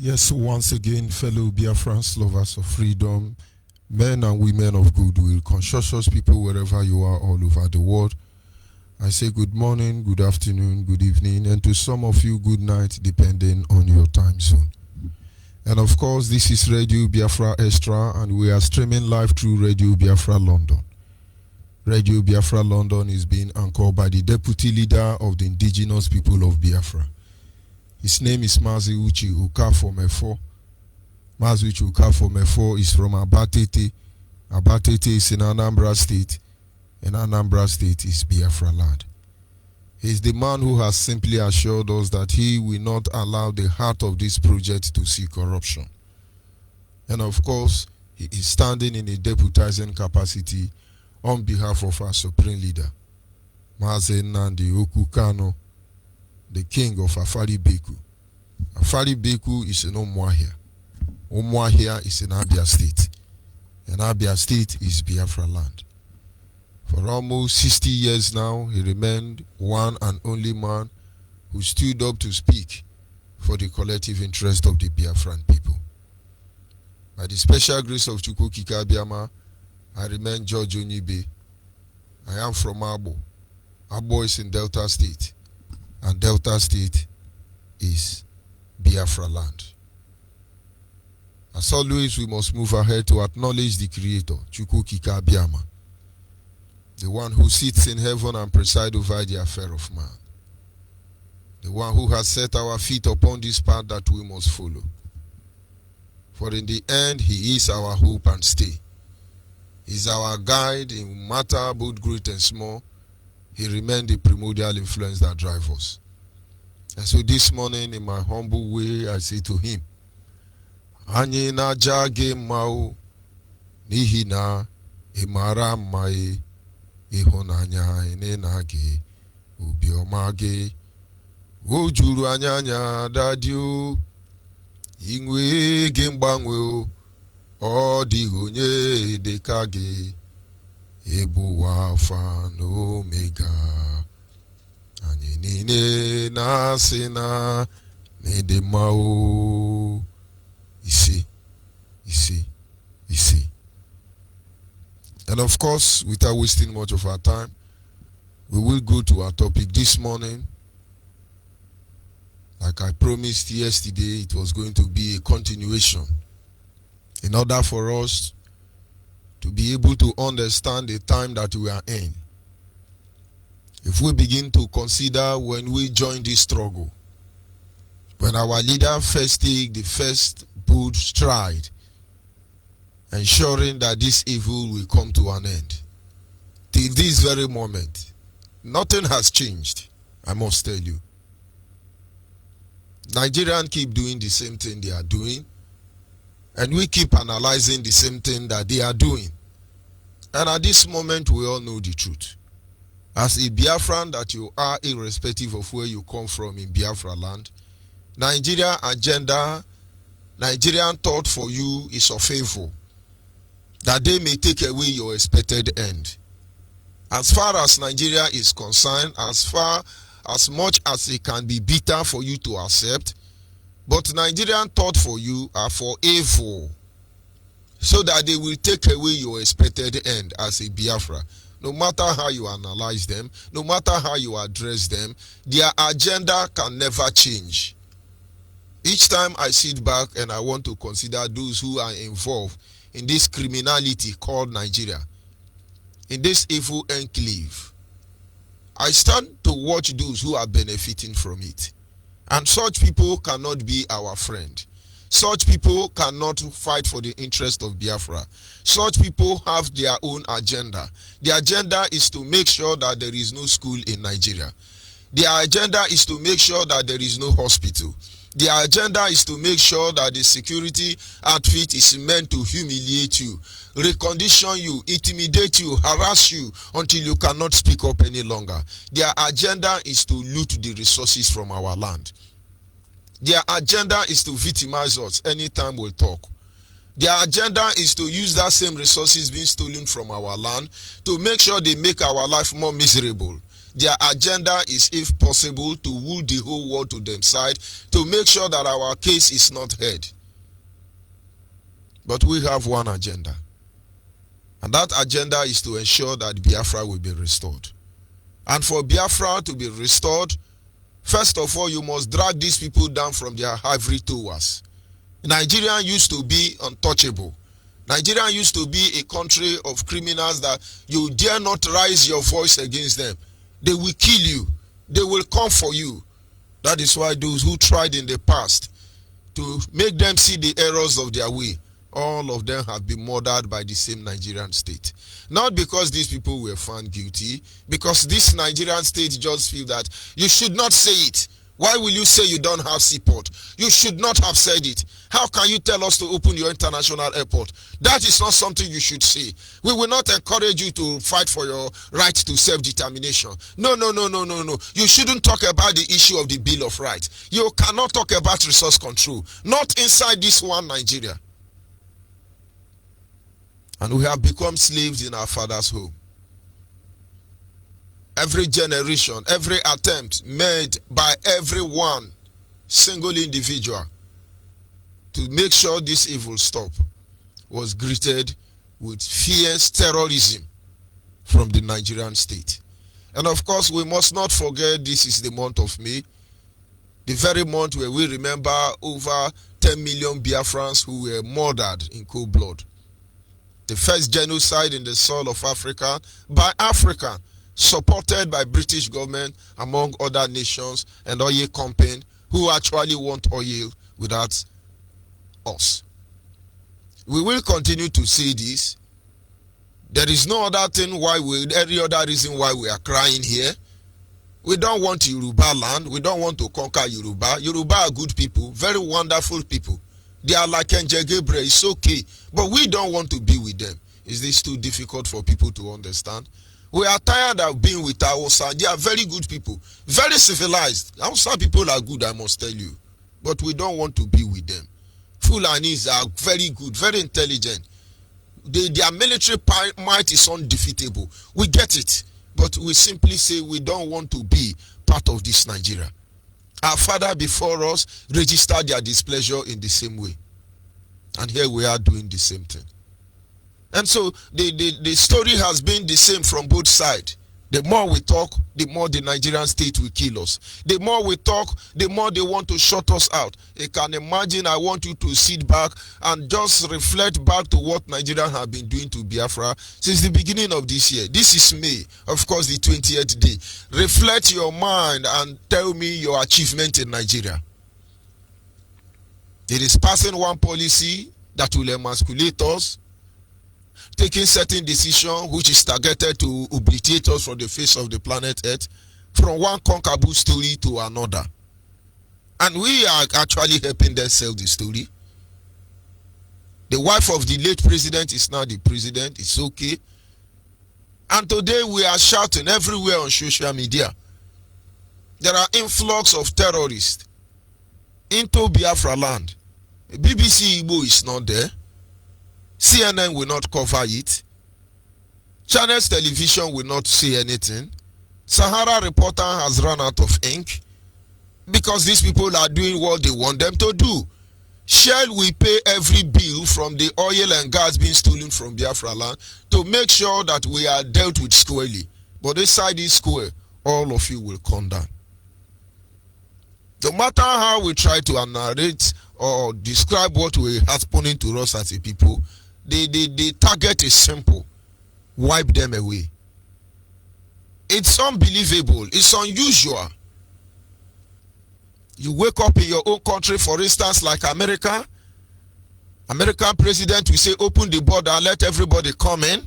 Yes, once again, fellow Biafrans, lovers of freedom, men and women of goodwill, conscientious people wherever you are all over the world, I say good morning, good afternoon, good evening, and to some of you, good night, depending on your time zone. And of course, this is Radio Biafra Extra, and we are streaming live through Radio Biafra London. Radio Biafra London is being anchored by the Deputy Leader of the Indigenous People of Biafra. His name is Mazi Uchi Ukafo-Mefo. Mazi Uchi Ukafo-Mefo is from Abatete. Abatete is in Anambra State, and Anambra State is Biafra land. He is the man who has simply assured us that he will not allow the heart of this project to see corruption. And of course, he is standing in a deputizing capacity on behalf of our Supreme Leader, Mazi Nnamdi Okukano, the king of Afari Beku. Afari Beku is in Umuahia. Umuahia is in Abia State. And Abia State is Biafra land. For almost 60 years now, he remained one and only man who stood up to speak for the collective interest of the Biafran people. By the special grace of Chukwu Kikabiama, I remain George Onyibe. I am from Abo. Abo is in Delta State. And Delta State is Biafra land. As always, we must move ahead to acknowledge the Creator, Chukwu Kikabiama, the one who sits in heaven and presides over the affair of man, the one who has set our feet upon this path that we must follow. For in the end, he is our hope and stay. He is our guide in matter both great and small. He remained the primordial influence that drives us. And so this morning, in my humble way, I say to him, Anyị na-aja gị mma o, n'ihi na ị mara mma e, ịhụnanya ị na gị, obiọma gị, o juru anya dadi o, inwe gị mgbanwe o, ọ dịghị onye dịka gị, ebu Alpha na Omega, anyị niile na-asị na n'ịdị mma o. You see. And of course, without wasting much of our time, we will go to our topic this morning. Like I promised yesterday, it was going to be a continuation in order for us to be able to understand the time that we are in. If we begin to consider when we joined this struggle, when our leader first take the first bold stride, ensuring that this evil will come to an end, till this very moment, nothing has changed, I must tell you. Nigerians keep doing the same thing they are doing, and we keep analyzing the same thing that they are doing. And at this moment, we all know the truth. As a Biafran that you are, irrespective of where you come from in Biafra land, Nigeria agenda, Nigerian thought for you is of favor, that they may take away your expected end. As far as Nigeria is concerned, as much as it can be bitter for you to accept, but Nigerian thought for you are for evil, so that they will take away your expected end as a Biafra. No matter how you analyze them, no matter how you address them, their agenda can never change. Each time I sit back and I want to consider those who are involved in this criminality called Nigeria, in this evil enclave, I stand to watch those who are benefiting from it. And such people cannot be our friend. Such people cannot fight for the interest of Biafra. Such people have their own agenda. The agenda is to make sure that there is no school in Nigeria. Their agenda is to make sure that there is no hospital. Their agenda is to make sure that the security outfit is meant to humiliate you, recondition you, intimidate you, harass you until you cannot speak up any longer. Their agenda is to loot the resources from our land. Their agenda is to victimize us anytime we talk. Their agenda is to use that same resources being stolen from our land to make sure they make our life more miserable. Their agenda is, if possible, to woo the whole world to them side, to make sure that our case is not heard. But we have one agenda. And that agenda is to ensure that Biafra will be restored. And for Biafra to be restored, first of all, you must drag these people down from their ivory towers. Nigeria used to be untouchable. Nigeria used to be a country of criminals that you dare not raise your voice against them. They will kill you. They will come for you. That is why those who tried in the past to make them see the errors of their way, all of them have been murdered by the same Nigerian state. Not because these people were found guilty, because this Nigerian state just feel that you should not say it. Why will you say you don't have seaport? You should not have said it. How can you tell us to open your international airport? That is not something you should say. We will not encourage you to fight for your right to self-determination. No. You shouldn't talk about the issue of the Bill of Rights. You cannot talk about resource control. Not inside this one Nigeria. And we have become slaves in our father's home. Every generation, every attempt made by everyone, single individual, to make sure this evil stop was greeted with fierce terrorism from the Nigerian state. And of course, we must not forget this is the month of May, the very month where we remember over 10 million Biafrans who were murdered in cold blood. The first genocide in the soil of Africa by African, supported by British government among other nations and oil company who actually want oil without us. We will continue to see this. There is no other thing any other reason why we are crying here. We don't want Yoruba land. We don't want to conquer Yoruba. Yoruba are good people, very wonderful people. They are like Gabriel. It's okay. But we don't want to be with them. Is this too difficult for people to understand? We are tired of being with Hausa. They are very good people, very civilized. Hausa people are good, I must tell you. But we don't want to be with them. Fulanis are very good, very intelligent. Their military might is undefeatable. We get it. But we simply say we don't want to be part of this Nigeria. Our father before us registered their displeasure in the same way. And here we are doing the same thing. And so the story has been the same from both sides. The more we talk, the more the Nigerian state will kill us. The more we talk, the more they want to shut us out. You can imagine. I want you to sit back and just reflect back to what Nigerians have been doing to Biafra since the beginning of this year. This is May, of course, the 20th day. Reflect your mind and tell me your achievement in Nigeria. It is passing one policy that will emasculate us, taking certain decision which is targeted to obliterate us from the face of the planet Earth, from one conquerable story to another. And we are actually helping them sell the story. The wife of the late president is now the president. It's okay. And today we are shouting everywhere on social media. There are influx of terrorists into Biafra land. BBC Igbo is not there. CNN will not cover it. Channels Television will not say anything. Sahara Reporter has run out of ink because these people are doing what they want them to do. Shell will pay every bill from the oil and gas being stolen from Biafra land to make sure that we are dealt with squarely. But inside this square, all of you will come down. No matter how we try to narrate or describe what will happening to us as a people, the target is simple: wipe them away. It's unbelievable. It's unusual. You wake up in your own country, for instance, like America. American president will say, open the border, let everybody come in.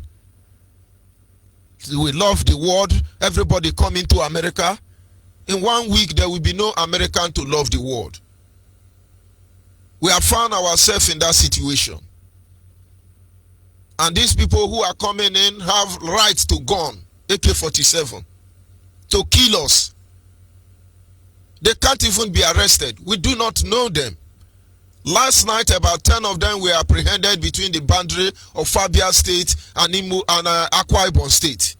We love the world. Everybody come into America. In 1 week, there will be no American to love the world. We have found ourselves in that situation. And these people who are coming in have rights to gun, AK-47, to kill us. They can't even be arrested. We do not know them. Last night, about 10 of them were apprehended between the boundary of Abia State and Akwa Ibom State.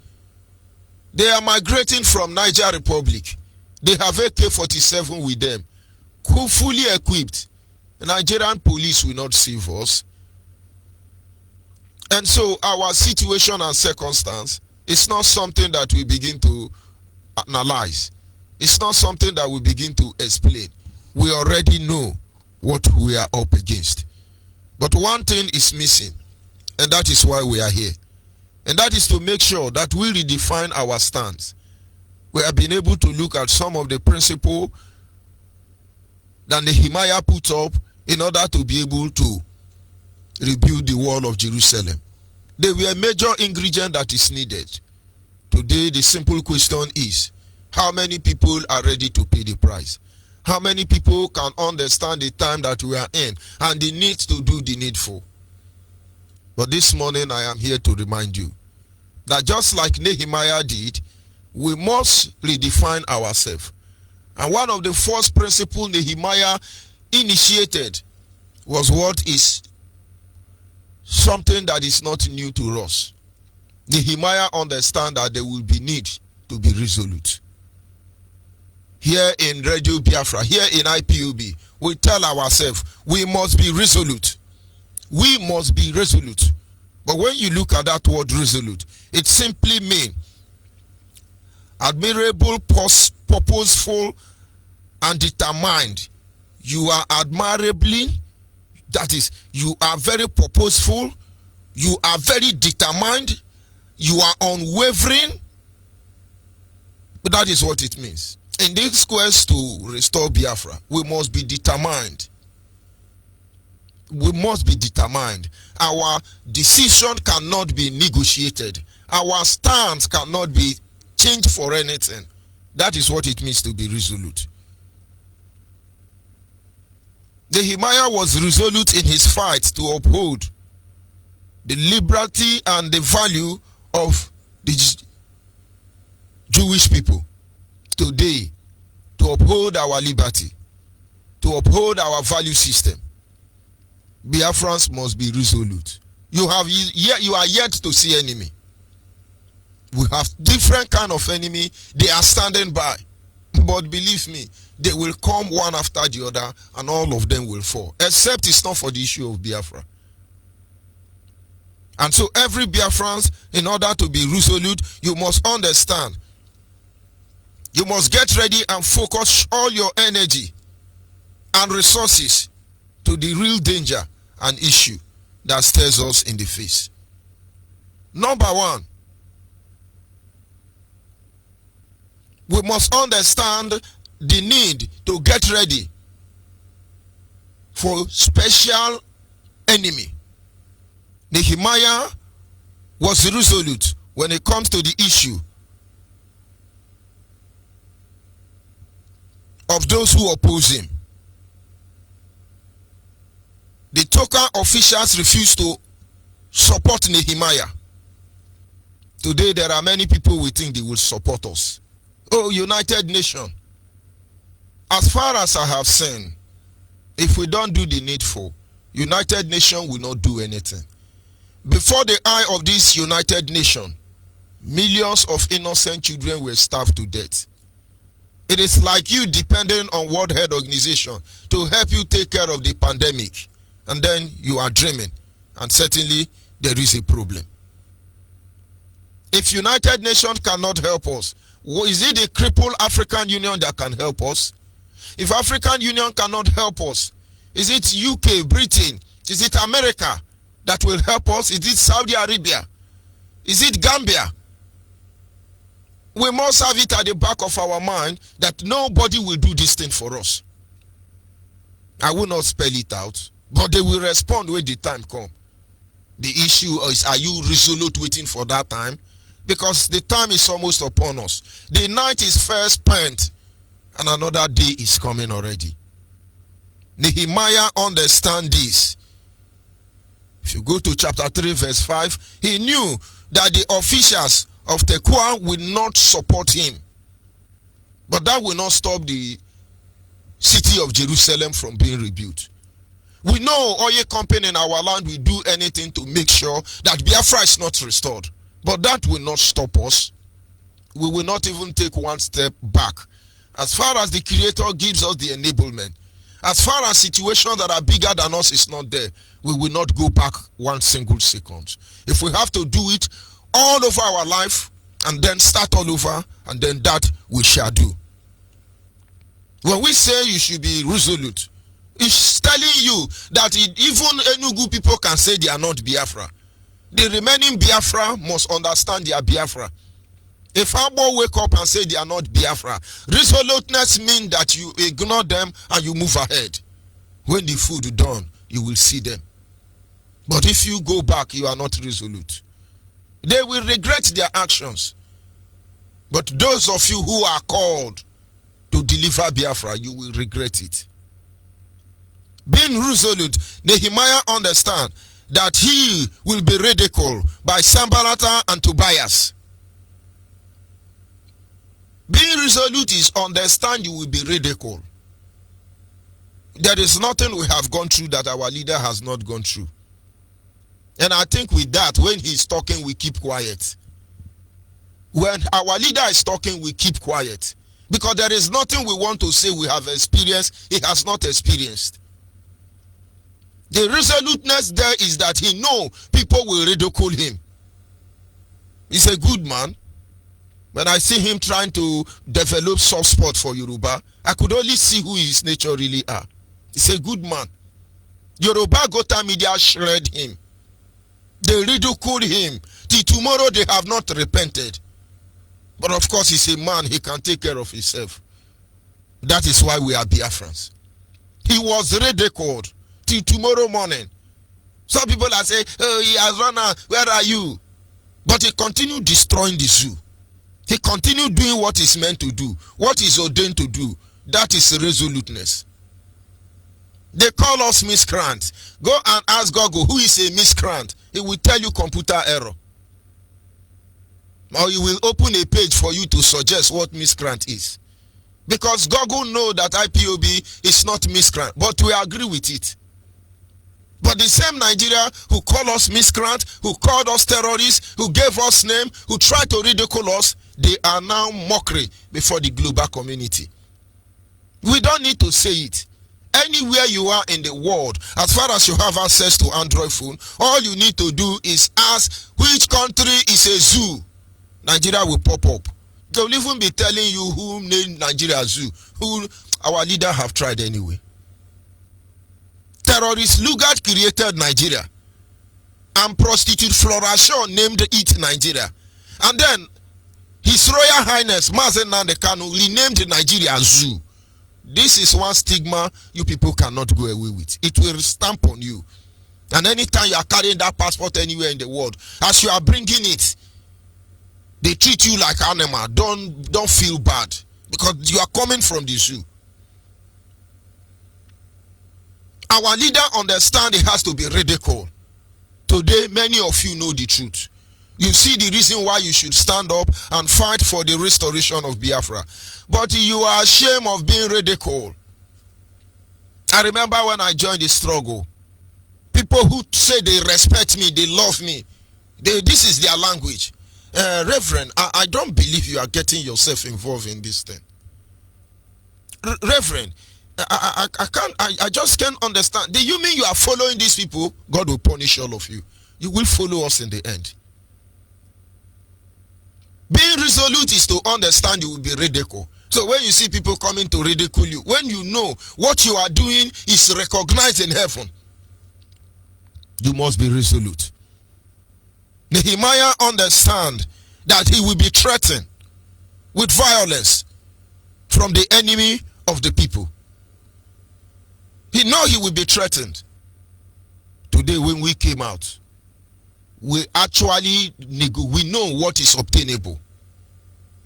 They are migrating from Niger Republic. They have AK-47 with them, fully equipped. The Nigerian police will not save us. And so our situation and circumstance is not something that we begin to analyze. It's not something that we begin to explain. We already know what we are up against. But one thing is missing, and that is why we are here. And that is to make sure that we redefine our stance. We have been able to look at some of the principles that Nehemiah put up in order to be able to rebuild the wall of Jerusalem. They were a major ingredient that is needed. Today, the simple question is, how many people are ready to pay the price? How many people can understand the time that we are in and the need to do the needful? But this morning, I am here to remind you that just like Nehemiah did, we must redefine ourselves. And one of the first principles Nehemiah initiated was what is something that is not new to us. Nehemiah understand that there will be need to be resolute. Here in Radio Biafra, here in IPOB, we tell ourselves we must be resolute. We must be resolute. But when you look at that word resolute, it simply means admirable, purposeful, and determined. You are admirably, that is, you are very purposeful, you are very determined, you are unwavering. That is what it means. In this quest to restore Biafra, we must be determined. We must be determined. Our decision cannot be negotiated. Our stance cannot be changed for anything. That is what it means to be resolute. Nehemiah was resolute in his fight to uphold the liberty and the value of the Jewish people today, to uphold our liberty, to uphold our value system. Biafrans must be resolute. You are yet to see enemy. We have different kind of enemy. They are standing by. But believe me, they will come one after the other and all of them will fall. Except it's not for the issue of Biafra. And so every Biafran, in order to be resolute, you must understand. You must get ready and focus all your energy and resources to the real danger and issue that stares us in the face. Number one, we must understand the need to get ready for special enemy. Nehemiah was resolute when it comes to the issue of those who oppose him. The token officials refused to support Nehemiah. Today there are many people we think they will support us. Oh, United Nations, as far as I have seen, if we don't do the needful, United Nations will not do anything. Before the eye of this United Nations, millions of innocent children were starved to death. It is like you depending on World Health Organization to help you take care of the pandemic, and then you are dreaming, and certainly there is a problem. If United Nations cannot help us, is it the crippled African Union that can help us? If African Union cannot help us, is it UK, Britain, is it America that will help us? Is it Saudi Arabia? Is it Gambia? We must have it at the back of our mind that nobody will do this thing for us. I will not spell it out, but they will respond when the time comes. The issue is, are you resolute waiting for that time? Because the time is almost upon us. The night is first spent and another day is coming already. Nehemiah understand this. If you go to chapter 3 verse 5, he knew that the officials of Tekoa will not support him. But that will not stop the city of Jerusalem from being rebuilt. We know oil company in our land will do anything to make sure that Biafra is not restored. But that will not stop us. We will not even take one step back. As far as the Creator gives us the enablement, as far as situations that are bigger than us is not there, we will not go back one single second. If we have to do it all over our life and then start all over, and then that we shall do. When we say you should be resolute, it's telling you that even Enugu people can say they are not Biafra. The remaining Biafra must understand they are Biafra. If Abo wake up and say they are not Biafra, resoluteness means that you ignore them and you move ahead. When the food is done, you will see them. But if you go back, you are not resolute. They will regret their actions. But those of you who are called to deliver Biafra, you will regret it. Being resolute, Nehemiah understand that he will be ridiculed by Sanballat and Tobias. Being resolute is understand you will be ridiculed. There is nothing we have gone through that our leader has not gone through. And I think with that, when he's talking, we keep quiet. When our leader is talking, we keep quiet. Because there is nothing we want to say we have experienced, he has not experienced. The resoluteness there is that he knows people will ridicule him. He's a good man. When I see him trying to develop soft spot for Yoruba, I could only see who his nature really are. He's a good man. Yoruba Gota media shred him. They ridicule him. Till tomorrow they have not repented. But of course he's a man, he can take care of himself. That is why we are Biafrans. He was ridiculed till tomorrow morning. Some people are saying, oh, he has run out, where are you? But he continued destroying the zoo. He continued doing what he's meant to do, what he's ordained to do. That is resoluteness. They call us miscreants. Go and ask Google who is a miscreant. He will tell you computer error. Or he will open a page for you to suggest what miscreant is. Because Google knows that IPOB is not miscreant, but we agree with it. But the same Nigeria who call us miscreant, who called us terrorists, who gave us name, who tried to ridicule us, they are now mockery before the global community. We don't need to say it. Anywhere you are in the world, as far as you have access to Android phone, all you need to do is ask which country is a zoo. Nigeria will pop up. They will even be telling you who named Nigeria zoo. Who our leader have tried anyway. Terrorist Lugard created Nigeria. And prostitute Flora Shaw named it Nigeria. And then His Royal Highness Mazen Nnamdi Kanu renamed Nigeria Zoo. This is one stigma you people cannot go away with. It will stamp on you. And anytime you are carrying that passport anywhere in the world, as you are bringing it, they treat you like animal. Don't feel bad, because you are coming from the zoo. Our leader understands it has to be radical. Today, many of you know the truth. You see the reason why you should stand up and fight for the restoration of Biafra. But you are ashamed of being radical. I remember when I joined the struggle, people who say they respect me, they love me, this is their language. Reverend, I don't believe you are getting yourself involved in this thing. Reverend, I just can't understand. Do you mean you are following these people? God will punish all of you. You will follow us in the end. Being resolute is to understand you will be radical. So when you see people coming to ridicule you, when you know what you are doing is recognized in heaven, you must be resolute. Nehemiah understand that he will be threatened with violence from the enemy of the people. He know he will be threatened. Today when we came out, we actually we know what is obtainable.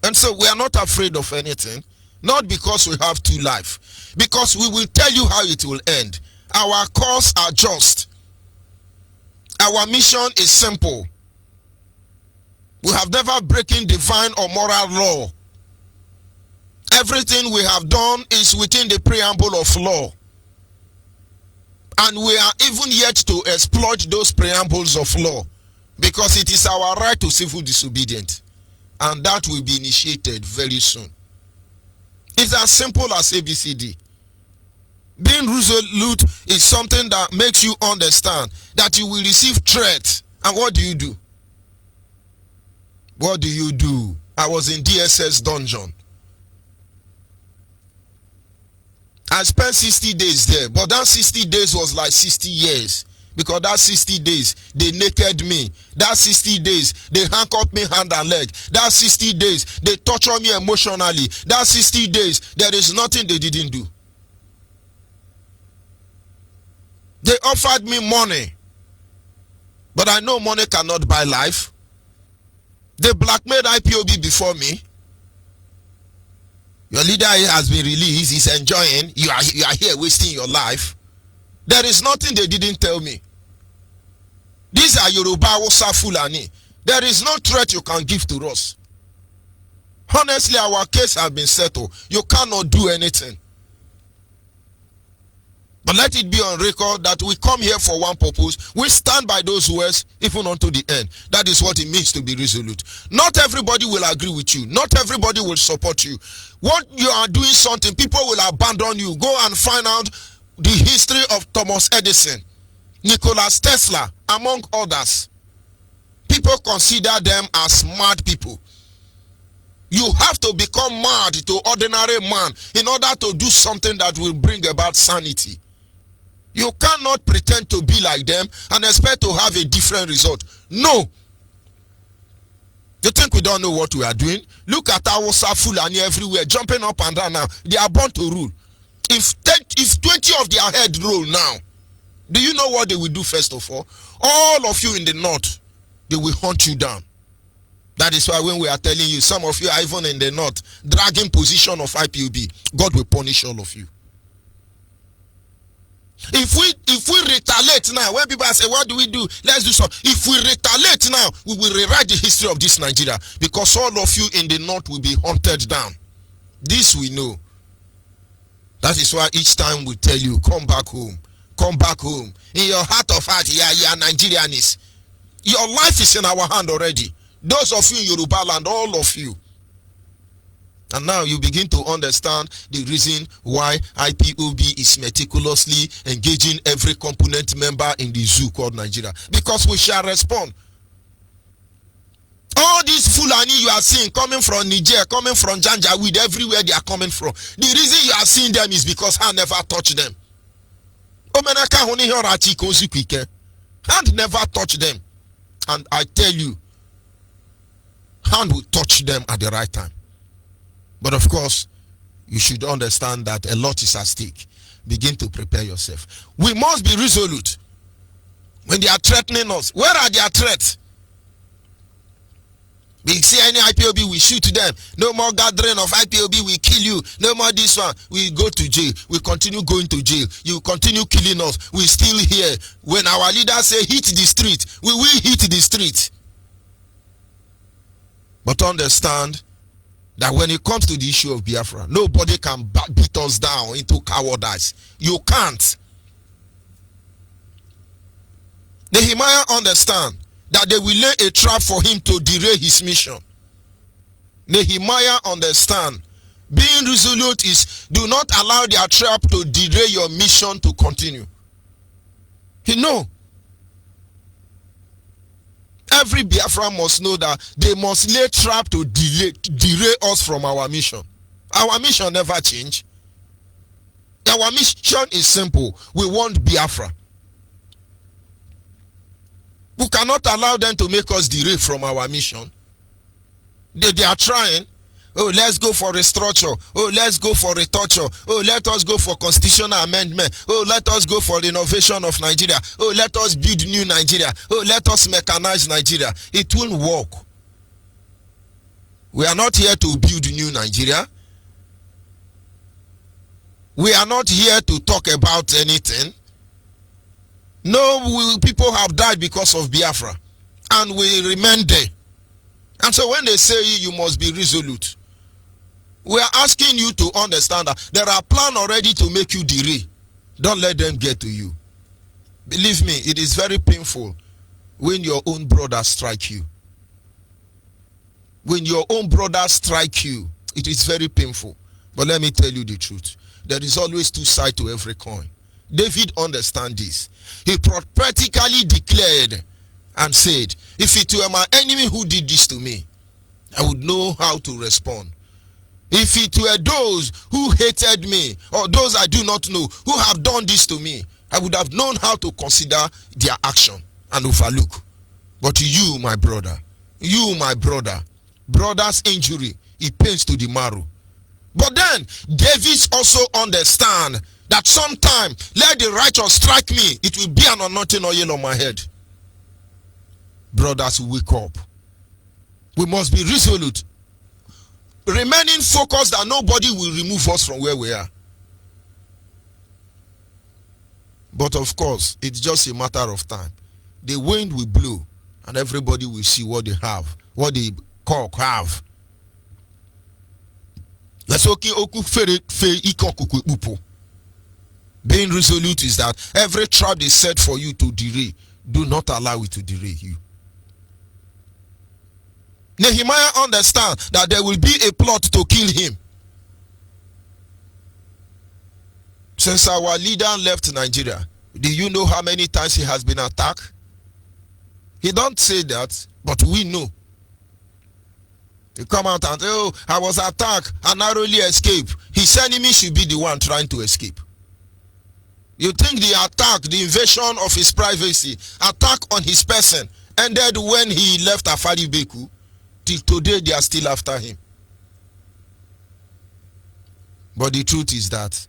And so we are not afraid of anything, not because we have two lives, because we will tell you how it will end. Our cause are just. Our mission is simple. We have never broken divine or moral law. Everything we have done is within the preamble of law. And we are even yet to exploit those preambles of law, because it is our right to civil disobedience. And that will be initiated very soon. It's as simple as ABCD. Being resolute is something that makes you understand that you will receive threats. And what do you do? What do you do? I was in DSS dungeon. I spent 60 days there, but that 60 days was like 60 years. Because that 60 days, they naked me. That 60 days, they handcuffed me hand and leg. That 60 days, they torture me emotionally. That 60 days, there is nothing they didn't do. They offered me money. But I know money cannot buy life. They blackmailed IPOB before me. Your leader has been released. He's enjoying. You are here wasting your life. There is nothing they didn't tell me. These are Yoruba Hausa Fulani. There is no threat you can give to us. Honestly, our case has been settled. You cannot do anything. But let it be on record that we come here for one purpose. We stand by those words even unto the end. That is what it means to be resolute. Not everybody will agree with you. Not everybody will support you. What you are doing something, people will abandon you. Go and find out the history of Thomas Edison, Nikola Tesla, among others. People consider them as mad people. You have to become mad to ordinary man in order to do something that will bring about sanity. You cannot pretend to be like them and expect to have a different result. No. You think we don't know what we are doing? Look at our Fulani everywhere, jumping up and down now. They are born to rule. If 20 of their head roll now, do you know what they will do first of all? All of you in the north, they will hunt you down. That is why when we are telling you, some of you are even in the north, dragging position of IPOB, God will punish all of you. If we retaliate now, when people say, what do we do? Let's do something. If we retaliate now, we will rewrite the history of this Nigeria, because all of you in the north will be hunted down. This we know. That is why each time we tell you, come back home. Come back home. In your heart of heart, you are Nigerians. Your life is in our hand already. Those of you in Yoruba land, all of you. And now you begin to understand the reason why IPOB is meticulously engaging every component member in the zoo called Nigeria. Because we shall respond. All these Fulani you are seeing coming from Niger, coming from Janjaweed, everywhere they are coming from. The reason you are seeing them is because I never touched them. Hand never touched them. And I tell you, hand will touch them at the right time. But of course, you should understand that a lot is at stake. Begin to prepare yourself. We must be resolute. When they are threatening us, where are their threats? We see any IPOB, we shoot them. No more gathering of IPOB, we kill you. No more this one, we go to jail. We continue going to jail. You continue killing us. We still here. When our leaders say hit the street, we will hit the street. But understand that when it comes to the issue of Biafra, nobody can beat us down into cowardice. You can't. Nehemiah understand that they will lay a trap for him to derail his mission. Nehemiah understand. Being resolute is do not allow their trap to derail your mission to continue. He know. Every Biafra must know that they must lay trap to derail us from our mission. Our mission never change. Our mission is simple. We want Biafra. We cannot allow them to make us derail from our mission. They are trying. Oh, let's go for restructure. Oh, let's go for retoucher. Oh, let us go for constitutional amendment. Oh, let us go for renovation of Nigeria. Oh, let us build new Nigeria. Oh, let us mechanize Nigeria. It won't work. We are not here to build new Nigeria. We are not here to talk about anything. No, people have died because of Biafra. And we remain there. And so when they say you must be resolute, we are asking you to understand that there are plans already to make you derail. Don't let them get to you. Believe me, it is very painful when your own brother strike you. When your own brother strike you, it is very painful. But let me tell you the truth. There is always two sides to every coin. David understand this. He prophetically declared and said, if it were my enemy who did this to me, I would know how to respond. If it were those who hated me or those I do not know who have done this to me, I would have known how to consider their action and overlook. But you, my brother, brother's injury, it pains to the marrow. But then, David also understand that sometime, let the righteous strike me, it will be an anointing oil on my head. Brothers, wake up. We must be resolute. Remaining focused that nobody will remove us from where we are. But of course, it's just a matter of time. The wind will blow and everybody will see what they have, what the cock have. Being resolute is that every trap they set for you to derail, do not allow it to derail you. Nehemiah understands that there will be a plot to kill him. Since our leader left Nigeria, do you know how many times he has been attacked? He don't say that, but we know. He come out and say, oh, I was attacked and narrowly escaped. His enemy should be the one trying to escape. You think the attack, the invasion of his privacy, attack on his person, ended when he left Afari Beku? Till today, they are still after him. But the truth is that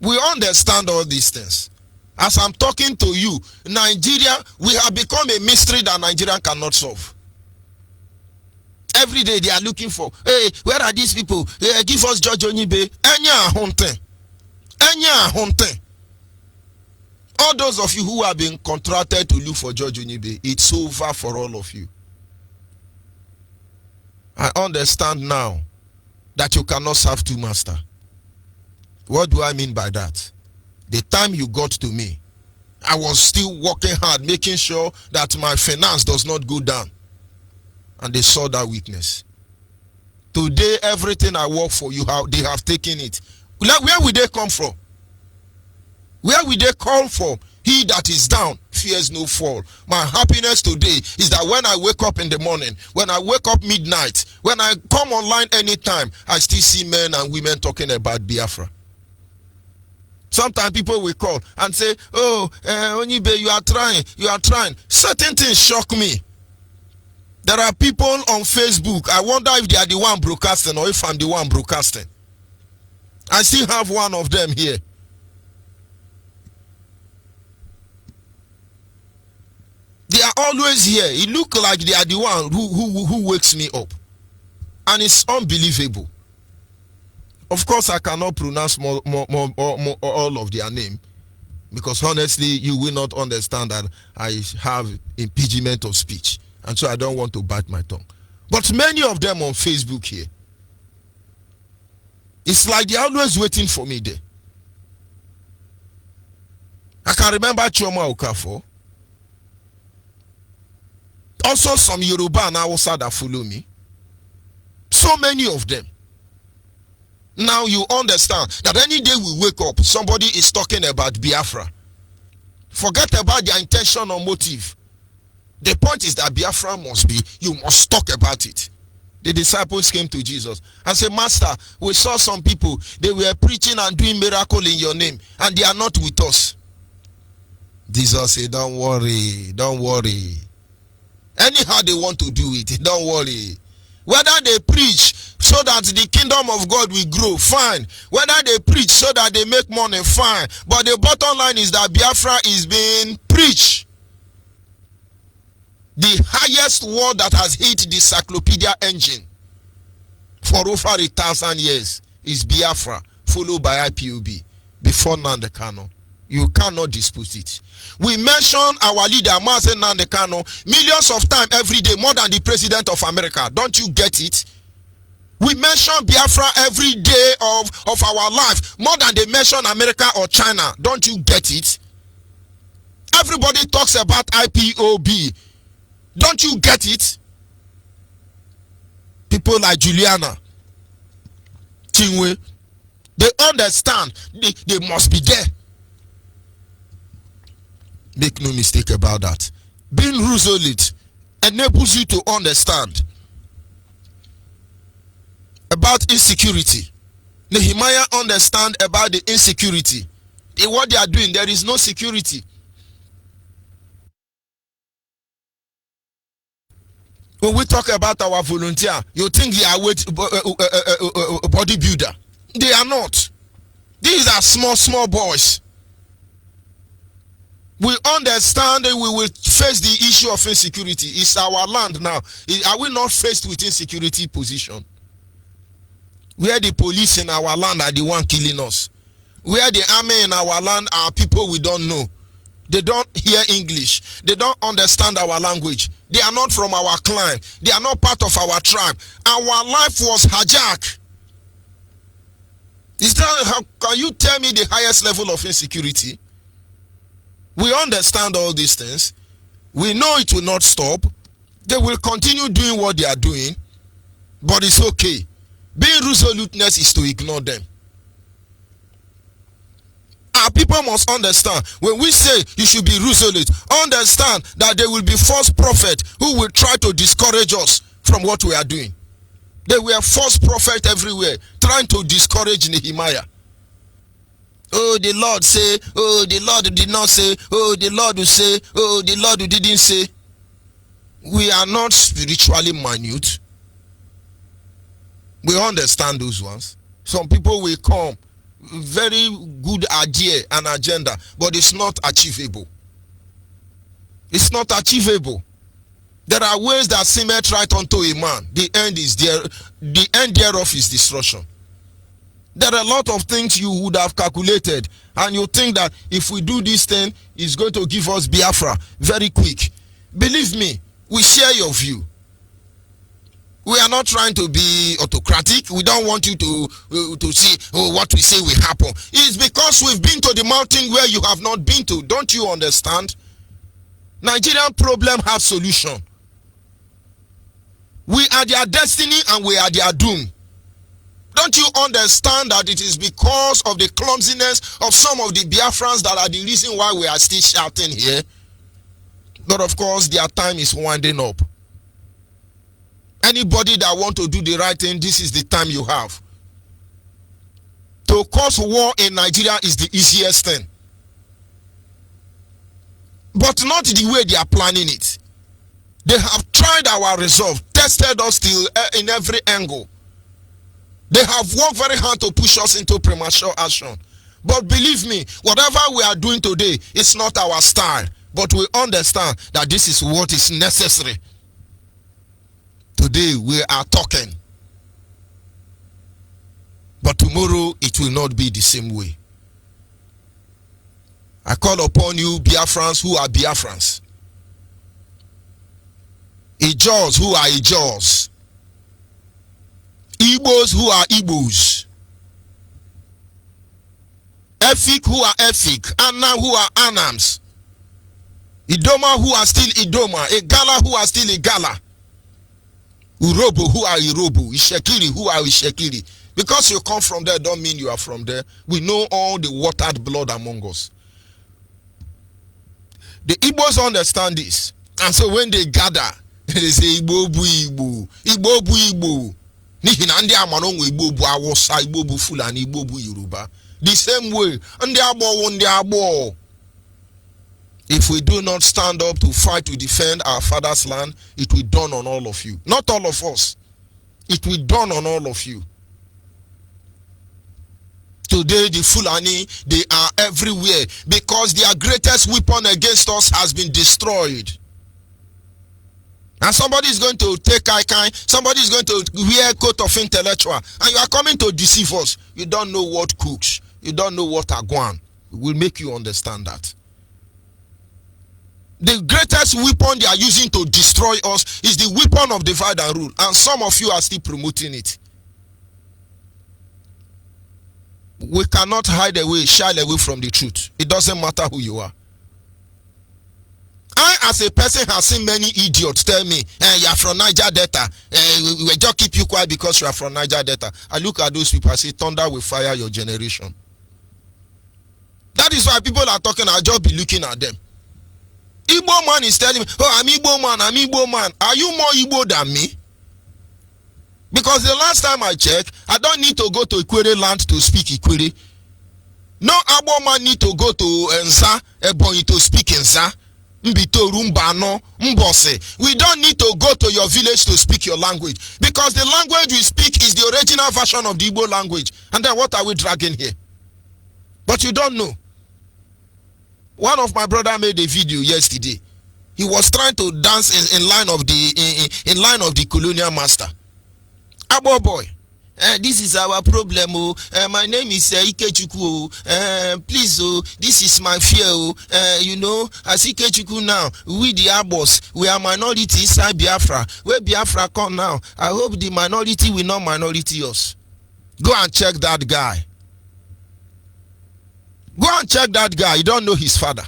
we understand all these things. As I'm talking to you, Nigeria, we have become a mystery that Nigeria cannot solve. Every day they are looking for, hey, where are these people? Hey, give us Judge Onyibe. All those of you who have been contracted to look for Judge Onyibe, it's over for all of you. I understand now that you cannot serve two masters. What do I mean by that? The time you got to me, I was still working hard, making sure that my finance does not go down. And they saw that weakness. Today, everything I work for, they have taken it. Where will they come from? Where will they come from? He that is down fears no fall. My happiness today is that when I wake up in the morning, when I wake up midnight, when I come online anytime, I still see men and women talking about Biafra. Sometimes people will call and say, oh, Onyibe, you are trying. Certain things shock me. There are people on Facebook, I wonder if they are the one broadcasting or if I'm the one broadcasting. I still have one of them here. They are always here. It looks like they are the one who wakes me up. And it's unbelievable. Of course, I cannot pronounce more all of their name. Because honestly, you will not understand that I have impediment of speech. And so I don't want to bite my tongue. But many of them on Facebook here, it's like they're always waiting for me there. I can remember Chioma Okafor. Also some Yoruba and Hausa that follow me. So many of them. Now you understand that any day we wake up, somebody is talking about Biafra. Forget about their intention or motive. The point is that Biafra you must talk about it. The disciples came to Jesus and said, Master, we saw some people, they were preaching and doing miracle in your name, and they are not with us. Jesus said, don't worry. Anyhow they want to do it, don't worry. Whether they preach so that the kingdom of God will grow, fine. Whether they preach so that they make money, fine. But the bottom line is that Biafra is being preached. The highest word that has hit the encyclopedia engine for over 1,000 years is Biafra, followed by IPOB, before Nnamdi Kanu. You cannot dispute it. We mention our leader, Mazi Nnamdi Kanu, millions of times every day, more than the president of America. Don't you get it? We mention Biafra every day of our life, more than they mention America or China. Don't you get it? Everybody talks about IPOB. Don't you get it? People like Juliana, Chinwe, they understand they must be there. Make no mistake about that. Being resolute enables you to understand about insecurity. Nehemiah understand about the insecurity. In what they are doing, there is no security. When we talk about our volunteer, you think they are a bodybuilder. They are not. These are small boys. We understand that we will face the issue of insecurity. It's our land now. Are we not faced with insecurity position? Where the police in our land are the one killing us. Where the army in our land are people we don't know. They don't hear English. They don't understand our language. They are not from our clan. They are not part of our tribe. Our life was hijacked. Can you tell me the highest level of insecurity? We understand all these things. We know it will not stop. They will continue doing what they are doing. But it's okay. Being resoluteness is to ignore them. Our people must understand, when we say you should be resolute, understand that there will be false prophets who will try to discourage us from what we are doing. There were false prophets everywhere trying to discourage Nehemiah. Oh, the Lord say, oh, the Lord did not say, oh, the Lord will say, oh, the Lord didn't say. We are not spiritually minute. We understand those ones. Some people will come, very good idea and agenda, but it's not achievable. It's not achievable. There are ways that seemeth right unto a man. The end is there. The end thereof is destruction. There are a lot of things you would have calculated, and you think that if we do this thing, it's going to give us Biafra very quick. Believe me, we share your view. We are not trying to be autocratic. We don't want you to see what we say will happen. It's because we've been to the mountain where you have not been to. Don't you understand? Nigerian problem has solution. We are their destiny and we are their doom. Don't you understand that it is because of the clumsiness of some of the Biafrans that are the reason why we are still shouting here? But of course, their time is winding up. Anybody that want to do the right thing, this is the time you have. To cause war in Nigeria is the easiest thing. But not the way they are planning it. They have tried our resolve, tested us till in every angle. They have worked very hard to push us into premature action. But believe me, whatever we are doing today is not our style. But we understand that this is what is necessary. Today we are talking. But tomorrow it will not be the same way. I call upon you, Biafrans who are Biafrans. Ijaws who are Ijaws. Igbos who are Igbos. Efik who are Efik. Anna who are Anams. Idoma who are still Idoma. Igala who are still Igala. Urobo who are Irobo. Ishekiri who are Ishekiri. Because you come from there don't mean you are from there. We know all the watered blood among us. The Igbos understand this. And so when they gather, they say Igbo bu Igbo. Igbo bu Igbo. The same way. If we do not stand up to fight to defend our father's land, it will dawn on all of you. Not all of us. It will dawn on all of you. Today the Fulani, they are everywhere because their greatest weapon against us has been destroyed. And somebody is going to take Kaikai, somebody is going to wear coat of intellectual, and you are coming to deceive us. You don't know what cooks, you don't know what Agwan. We will make you understand that. The greatest weapon they are using to destroy us is the weapon of divide and rule, and some of you are still promoting it. We cannot hide away, shy away from the truth. It doesn't matter who you are. I, as a person, have seen many idiots tell me, you are from Niger Delta. We will just keep you quiet because you are from Niger Delta. I look at those people, I say, thunder will fire your generation. That is why people are talking, I'll just be looking at them. Igbo man is telling me, oh, I'm Igbo man, I'm Igbo man. Are you more Igbo than me? Because the last time I checked, I don't need to go to Ikwere land to speak Ikwere. No Igbo man need to go to Nza, Ebonyi to speak Nza. Mbito, Rumbano, Mbose. We don't need to go to your village to speak your language. Because the language we speak is the original version of the Igbo language. And then what are we dragging here? But you don't know. One of my brother made a video yesterday. He was trying to dance in line of the colonial master. Abo boy, this is our problem. My name is Ikechukwu. Please, this is my fear. You know, as Ikechukwu now, we the Abos, we are minority inside Biafra. Where Biafra come now, I hope the minority will not minority us. Go and check that guy. Go and check that guy. You don't know his father.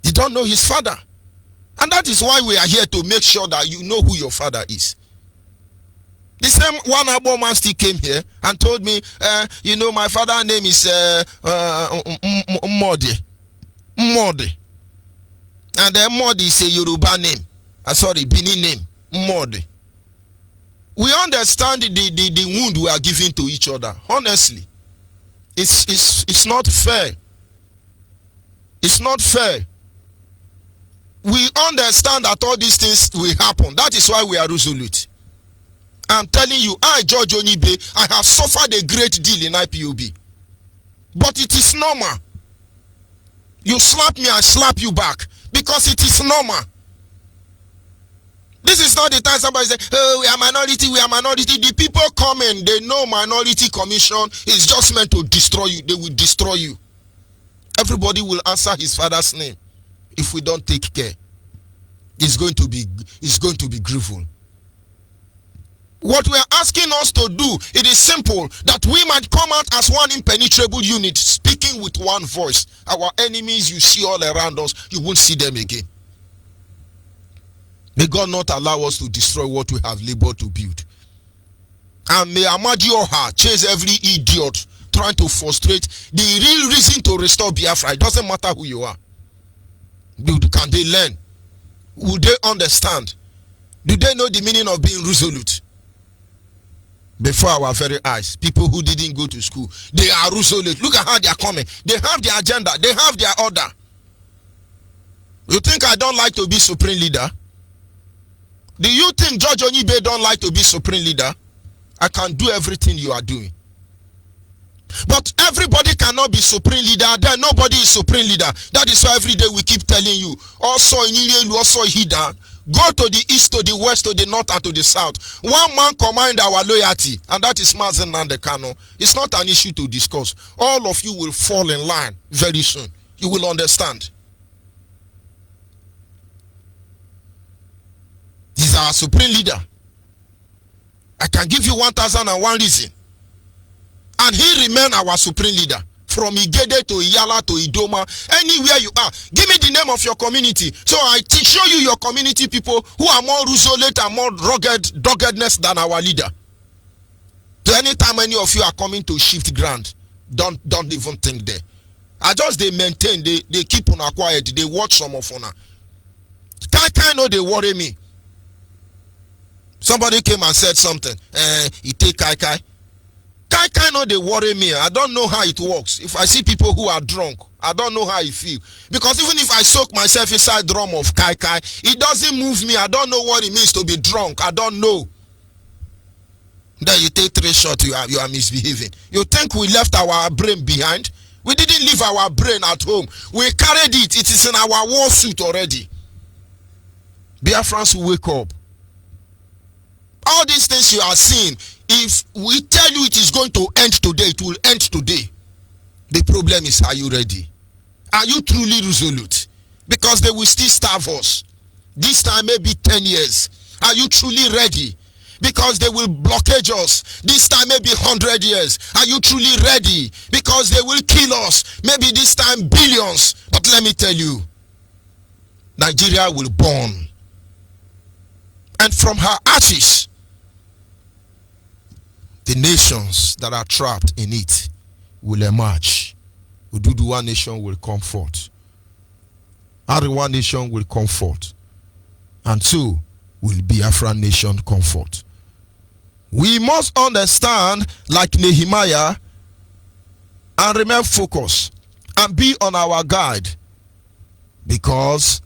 You don't know his father. And that is why we are here, to make sure that you know who your father is. The same one Igbo man still came here and told me, you know, my father's name is Modi. Modi. And then Modi is a Yoruba name. Sorry, Bini name. Modi. We understand the wound we are giving to each other. Honestly. It's not fair. It's not fair. We understand that all these things will happen. That is why we are resolute. I'm telling you, I, George Onyibe, I have suffered a great deal in IPOB. But it is normal. You slap me, I slap you back. Because it is normal. This is not the time somebody say, oh, we are minority, we are minority. The people coming, they know minority commission is just meant to destroy you. They will destroy you. Everybody will answer his father's name if we don't take care. is going to be grievous. What we are asking us to do, it is simple, that we might come out as one impenetrable unit, speaking with one voice. Our enemies you see all around us, you won't see them again. May God not allow us to destroy what we have labored to build. And may Amadi Oha chase every idiot trying to frustrate the real reason to restore Biafra. It doesn't matter who you are. Can they learn? Will they understand? Do they know the meaning of being resolute? Before our very eyes, people who didn't go to school, they are resolute. Look at how they are coming. They have their agenda. They have their order. You think I don't like to be supreme leader? Do you think Judge Onyibe don't like to be supreme leader? I can do everything you are doing. But everybody cannot be supreme leader. Then nobody is supreme leader. That is why every day we keep telling you, also hidden. Go to the east, to the west, to the north, and to the south. One man command our loyalty, and that is Mazen Nandekano. It's not an issue to discuss. All of you will fall in line very soon. You will understand. He's our supreme leader. I can give you 1,001 reasons. And he remain our supreme leader. From Igede to Iyala to Idoma, anywhere you are. Give me the name of your community. So I show you your community people who are more resolute and more doggedness than our leader. So anytime any of you are coming to shift ground, don't even think there. They maintain, they keep on quiet, they watch some of honor. Kai know they worry me. Somebody came and said something. He take Kai. Kai know they worry me. I don't know how it works. If I see people who are drunk, I don't know how it feel. Because even if I soak myself inside drum of Kai, it doesn't move me. I don't know what it means to be drunk. I don't know. Then you take 3 shots, you are misbehaving. You think we left our brain behind? We didn't leave our brain at home. We carried it. It is in our war suit already. Biafrans will wake up. All these things you are seeing, if we tell you it is going to end today, it will end today. The problem is, are you ready? Are you truly resolute? Because they will still starve us. This time maybe 10 years. Are you truly ready? Because they will blockage us. This time maybe 100 years. Are you truly ready? Because they will kill us. Maybe this time billions. But let me tell you, Nigeria will burn. And from her ashes, the nations that are trapped in it will emerge. Ududuwa nation will come forth. Arewa nation will come forth. And so will Biafra nation come forth. We must understand, like Nehemiah, and remain focused and be on our guard, because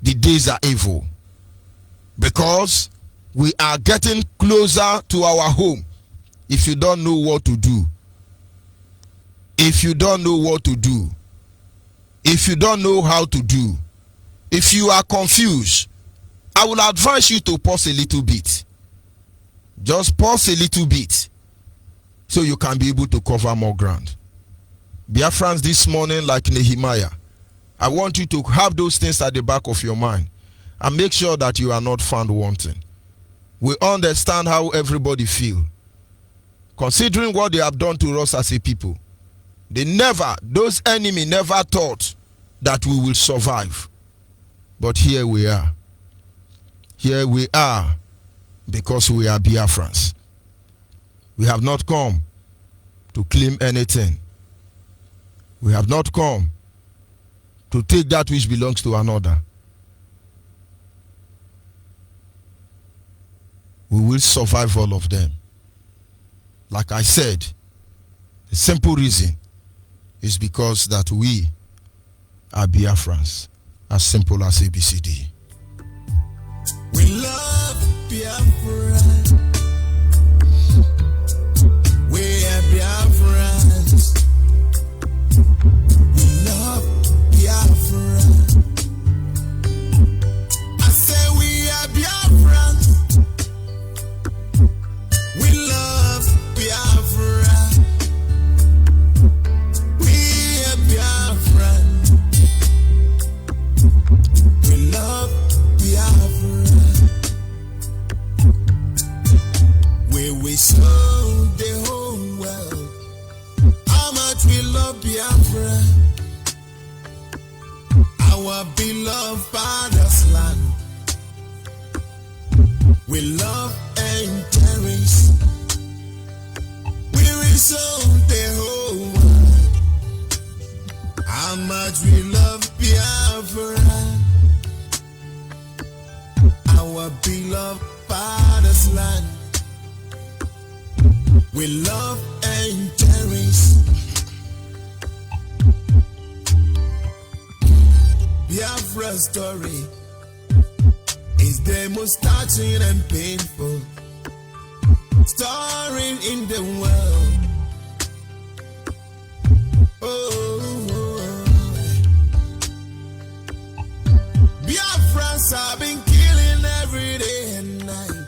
the days are evil. Because we are getting closer to our home. If you don't know what to do, if you don't know what to do, if you don't know how to do, if you are confused, I will advise you to pause a little bit. Just pause a little bit so you can be able to cover more ground. Biafrans, this morning, like Nehemiah, I want you to have those things at the back of your mind and make sure that you are not found wanting. We understand how everybody feels. Considering what they have done to us as a people, those enemies never thought that we will survive. But here we are. Here we are because we are Biafrans. We have not come to claim anything. We have not come to take that which belongs to another. We will survive all of them. Like I said, the simple reason is because that we are Biafrans, as simple as ABCD. We love Biafra. We are Biafrans. We love Biafra. I say we are Biafrans. We love Biafra. We are Biafra. We love Biafra. Biafra, our beloved father's land. We love and cherish. We resolve the whole world. How much we love Biafra, our beloved father's land. We love and cherish. Biafra's story is the most touching and painful story in the world. Biafrans have been killing every day and night,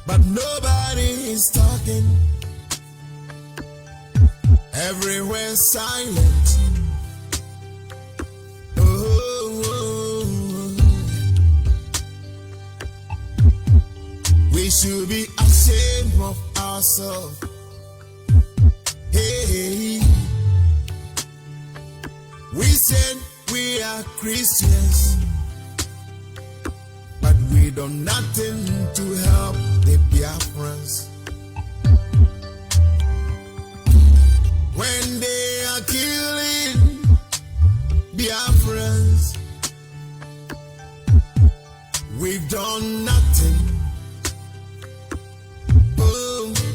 but nobody is talking. Everywhere silent. We should be ashamed of ourselves. Hey, we said we are Christians, but we do nothing to help the Biafrans. When they are killing Biafrans, we've done nothing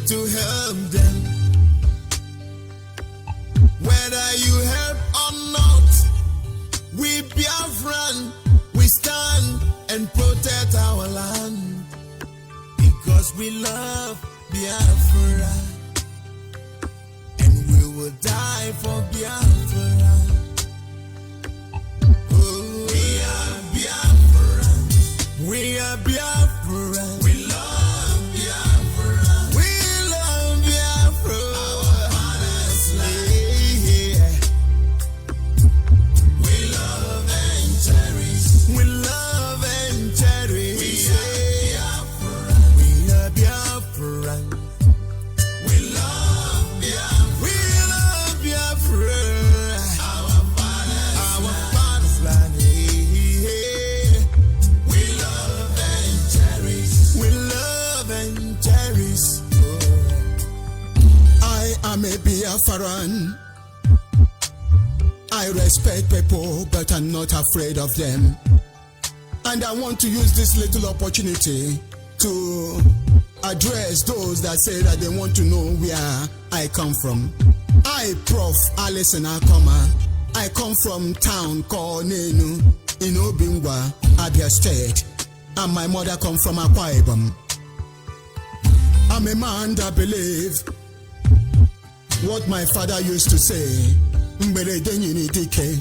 to help them. Whether you help or not, we Biafran, we stand and protect our land, because we love Biafra, and we will die for Biafra. Oh, we are Biafran, we are Biafran, we love Biafran. I respect people, but I'm not afraid of them. And I want to use this little opportunity to address those that say that they want to know where I come from. I, Prof. Alison Akoma, I come from town called Nenu in Obingwa, Abia State, and my mother come from Akwa Ibom. I'm a man that believes what my father used to say, mberede nyini dike,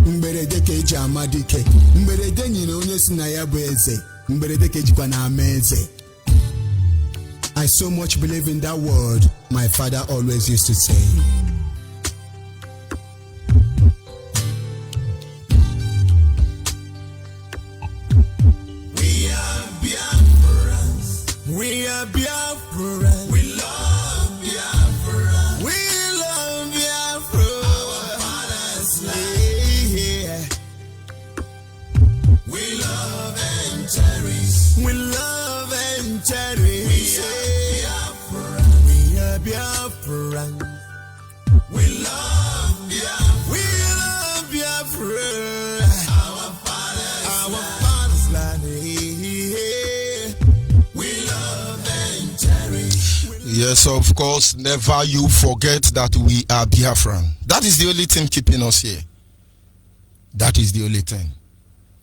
mberede keji amadike, mberede nyini onye si na ya bụ eze, mberede kejikwa na ama eze. I so much believe in that word my father always used to say. We are Biafrans. We are Biafrans. We love Biafra. We love Biafra. Our father's land. We love and cherish. We love and cherish. We are Biafra. We love Biafra. We love Biafra. Our father's land. We love and cherish. Yes, of course, never you forget that we are Biafran. That is the only thing keeping us here. That is the only thing.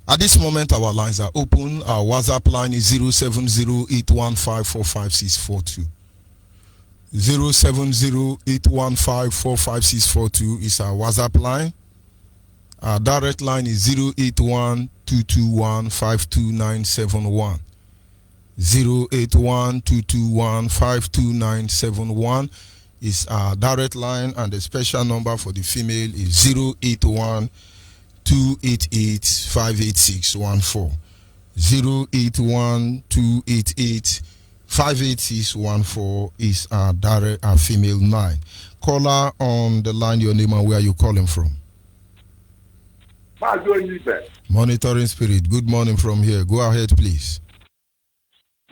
At this moment, our lines are open. Our WhatsApp line is 070-815-45642. 070-815-45642 is our WhatsApp line. Our direct line is 081-221-52971. 081-221-52971 is our direct line, and the special number for the female is 081-288-58614. 081-288-58614 is our direct, our female line. Caller on the line, your name and where you calling from. Onyibe. Monitoring Spirit. Good morning from here. Go ahead, please.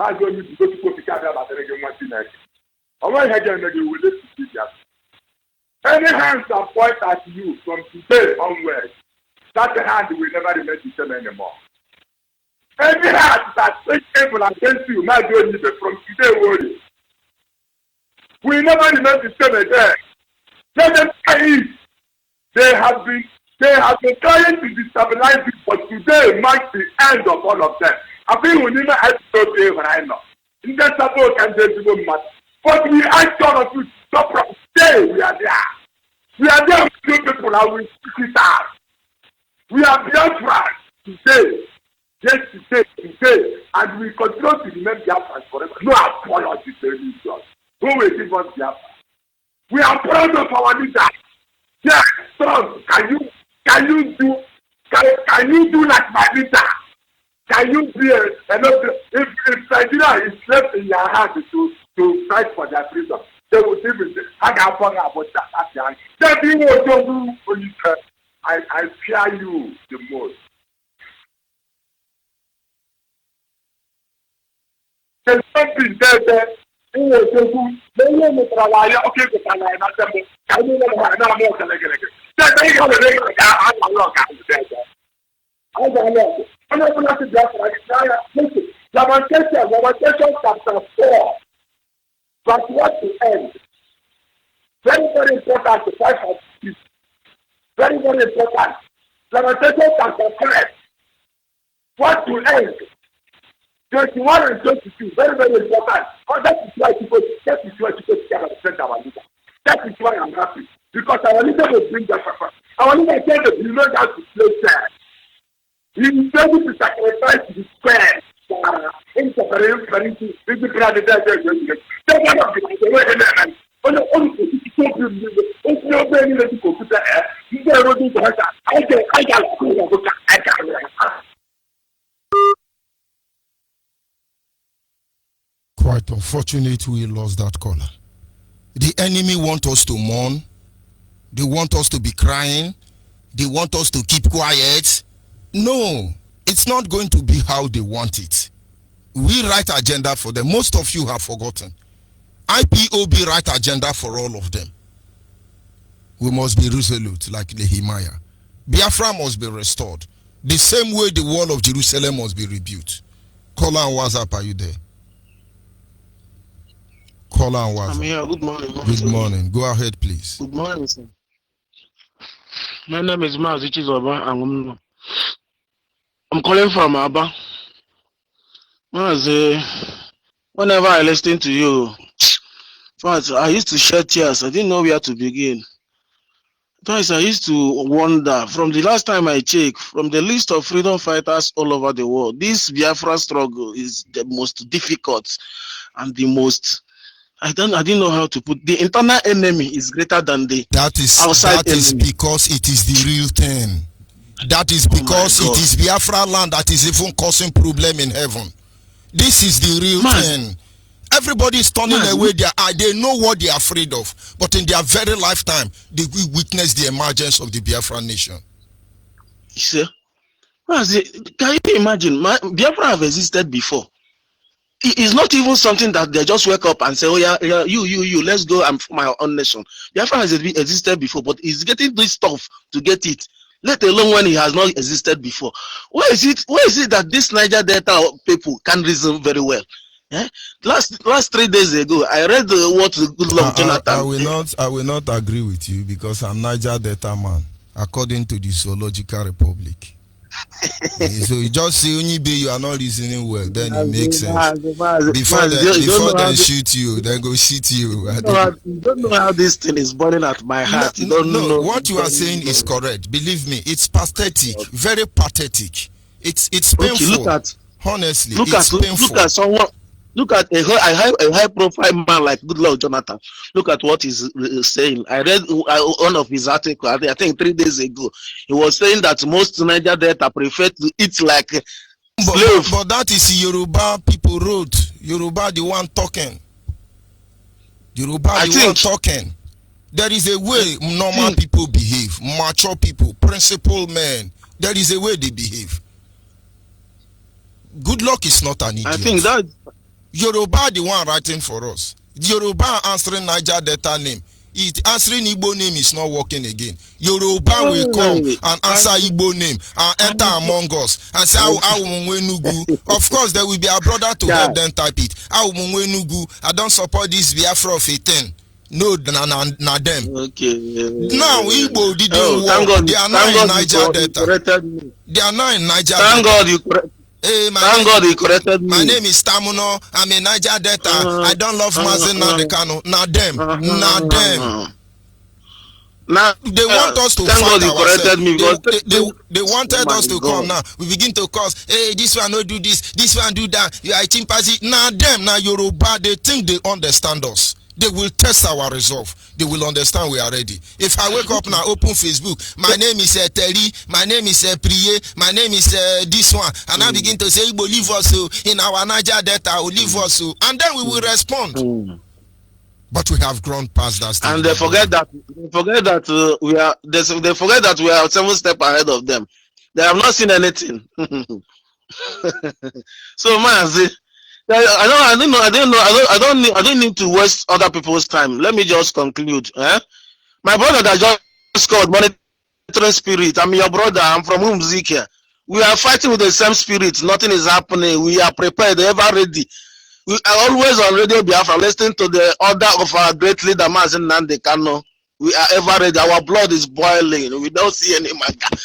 Any hands that point at you from today onwards, that hand will never remain the same anymore. Any hand that takes evil against you, from today onwards, will never remain the same again. Let them say they have been trying to destabilize it, but today marks the end of all of them. I think we never had to go to right now. In that support and the matter. But we ask all of you to stop from today. We are there. We are there with you people and we speak it out. We are Biafra today. Yes, today. And we continue to remain Biafra forever. No apology to any God. Who will give us Biafra? We are proud of our leader. Yes, son, can you do like my leader? Can you be if Nigeria is left in your hands to fight for their freedom, they will give it. I fear you the most. There's something there. Lamentation chapter 4, verse 1 to end. Very, very important to fight for peace. Very, very important. Lamentation chapter 5, 1 to end. 21 and 22, very, very important. Oh, that is why people care about our leader. That is why I'm happy. Because our leader will bring that purpose. Our leader said that you know how to play fair. He is able to sacrifice his square. In preparation, the president. Quite unfortunate we lost that caller. The enemy want us to mourn. They want us to be crying. They want us to keep quiet. No, it's not going to be how they want it. We write agenda for them. Most of you have forgotten. IPOB write agenda for all of them. We must be resolute like Nehemiah. Biafra must be restored. The same way the wall of Jerusalem must be rebuilt. Caller and WhatsApp, are you there? Caller and WhatsApp. I'm here. Good morning. Good morning. Go ahead, please. Good morning, sir. My name is Mazichi Zoba. I'm calling from Aba. Whenever I listen to you, first, I used to shed tears. I didn't know where to begin. Twice I used to wonder, from the last time I checked, from the list of freedom fighters all over the world, this Biafra struggle is the most difficult and the most, I didn't know how to put, the internal enemy is greater than the outside enemy. That is because it is the real thing. That is because it is Biafra land that is even causing problem in heaven. This is the real thing. Everybody is turning away their eye. They know what they are afraid of. But in their very lifetime, they will witness the emergence of the Biafra nation. Sir, can you imagine? Biafra have existed before. It's not even something that they just wake up and say, oh yeah, you, let's go and form my own nation. Biafra has existed before, but it's getting this stuff to get it. Let alone when it has not existed before. Where is it that this Niger Delta people can reason very well? Eh? Last 3 days ago, I read what Goodluck Jonathan. I will not agree with you because I'm Niger Delta man, according to the Zoological Republic. So you just say Onyibe, you are not listening well, then it makes sense. Before they shoot you, they go shoot you. You don't know how this thing is burning at my heart. You don't know. What you are saying is correct. Believe me, it's pathetic, very pathetic. It's painful. Okay, honestly, it's painful. Look at someone. Look at a high-profile man like Goodluck Jonathan. Look at what he's saying. I read one of his articles, I think 3 days ago. He was saying that most Niger Delta prefer to eat like slave. But that is Yoruba people wrote. Yoruba the one talking. One talking. There is a way normal people behave, mature people, principled men. There is a way they behave. Good luck is not an idiot. I think that Yoruba the one writing for us. Yoruba answering Niger Delta name. It answering Igbo name is not working again. Yoruba will come and answer Igbo name and enter among us and say, of course, there will be a brother to help them type it. I don't support this Biafra of a 10. No, na them. Okay. Now Igbo didn't work. They are now in Niger Delta. They are now in Niger Delta. Thank God you correct. Hey, Thank God you corrected me. My name is Tamuno. I'm a Niger Delta. I don't love Mazen Nandekano. Now them. Now them. Now they want us to thank fight God you corrected me because they wanted us to come now. We begin to cause, hey, this one no do this one do that. You are a chimpanzee. Now them, now Yoruba, they think they understand us. They will test our resolve. They will understand we are ready. If I wake up now, open Facebook, my name is Terry, my name is Priye, my name is this one, and I begin to say, leave us in our Niger Delta, leave us, and then we will respond. But we have grown past that stage. And they forget that we are. They forget that we are 7 steps ahead of them. They have not seen anything. So, man, I don't need to waste other people's time. Let me just conclude. My brother that just called monitoring spirit. I'm your brother. I'm from Umzike. We are fighting with the same spirit. Nothing is happening. We are prepared, ever ready. We are always on Radio Biafra, listening to the order of our great leader, Mazen Nandekano. We are ever ready. Our blood is boiling. We don't see any matter.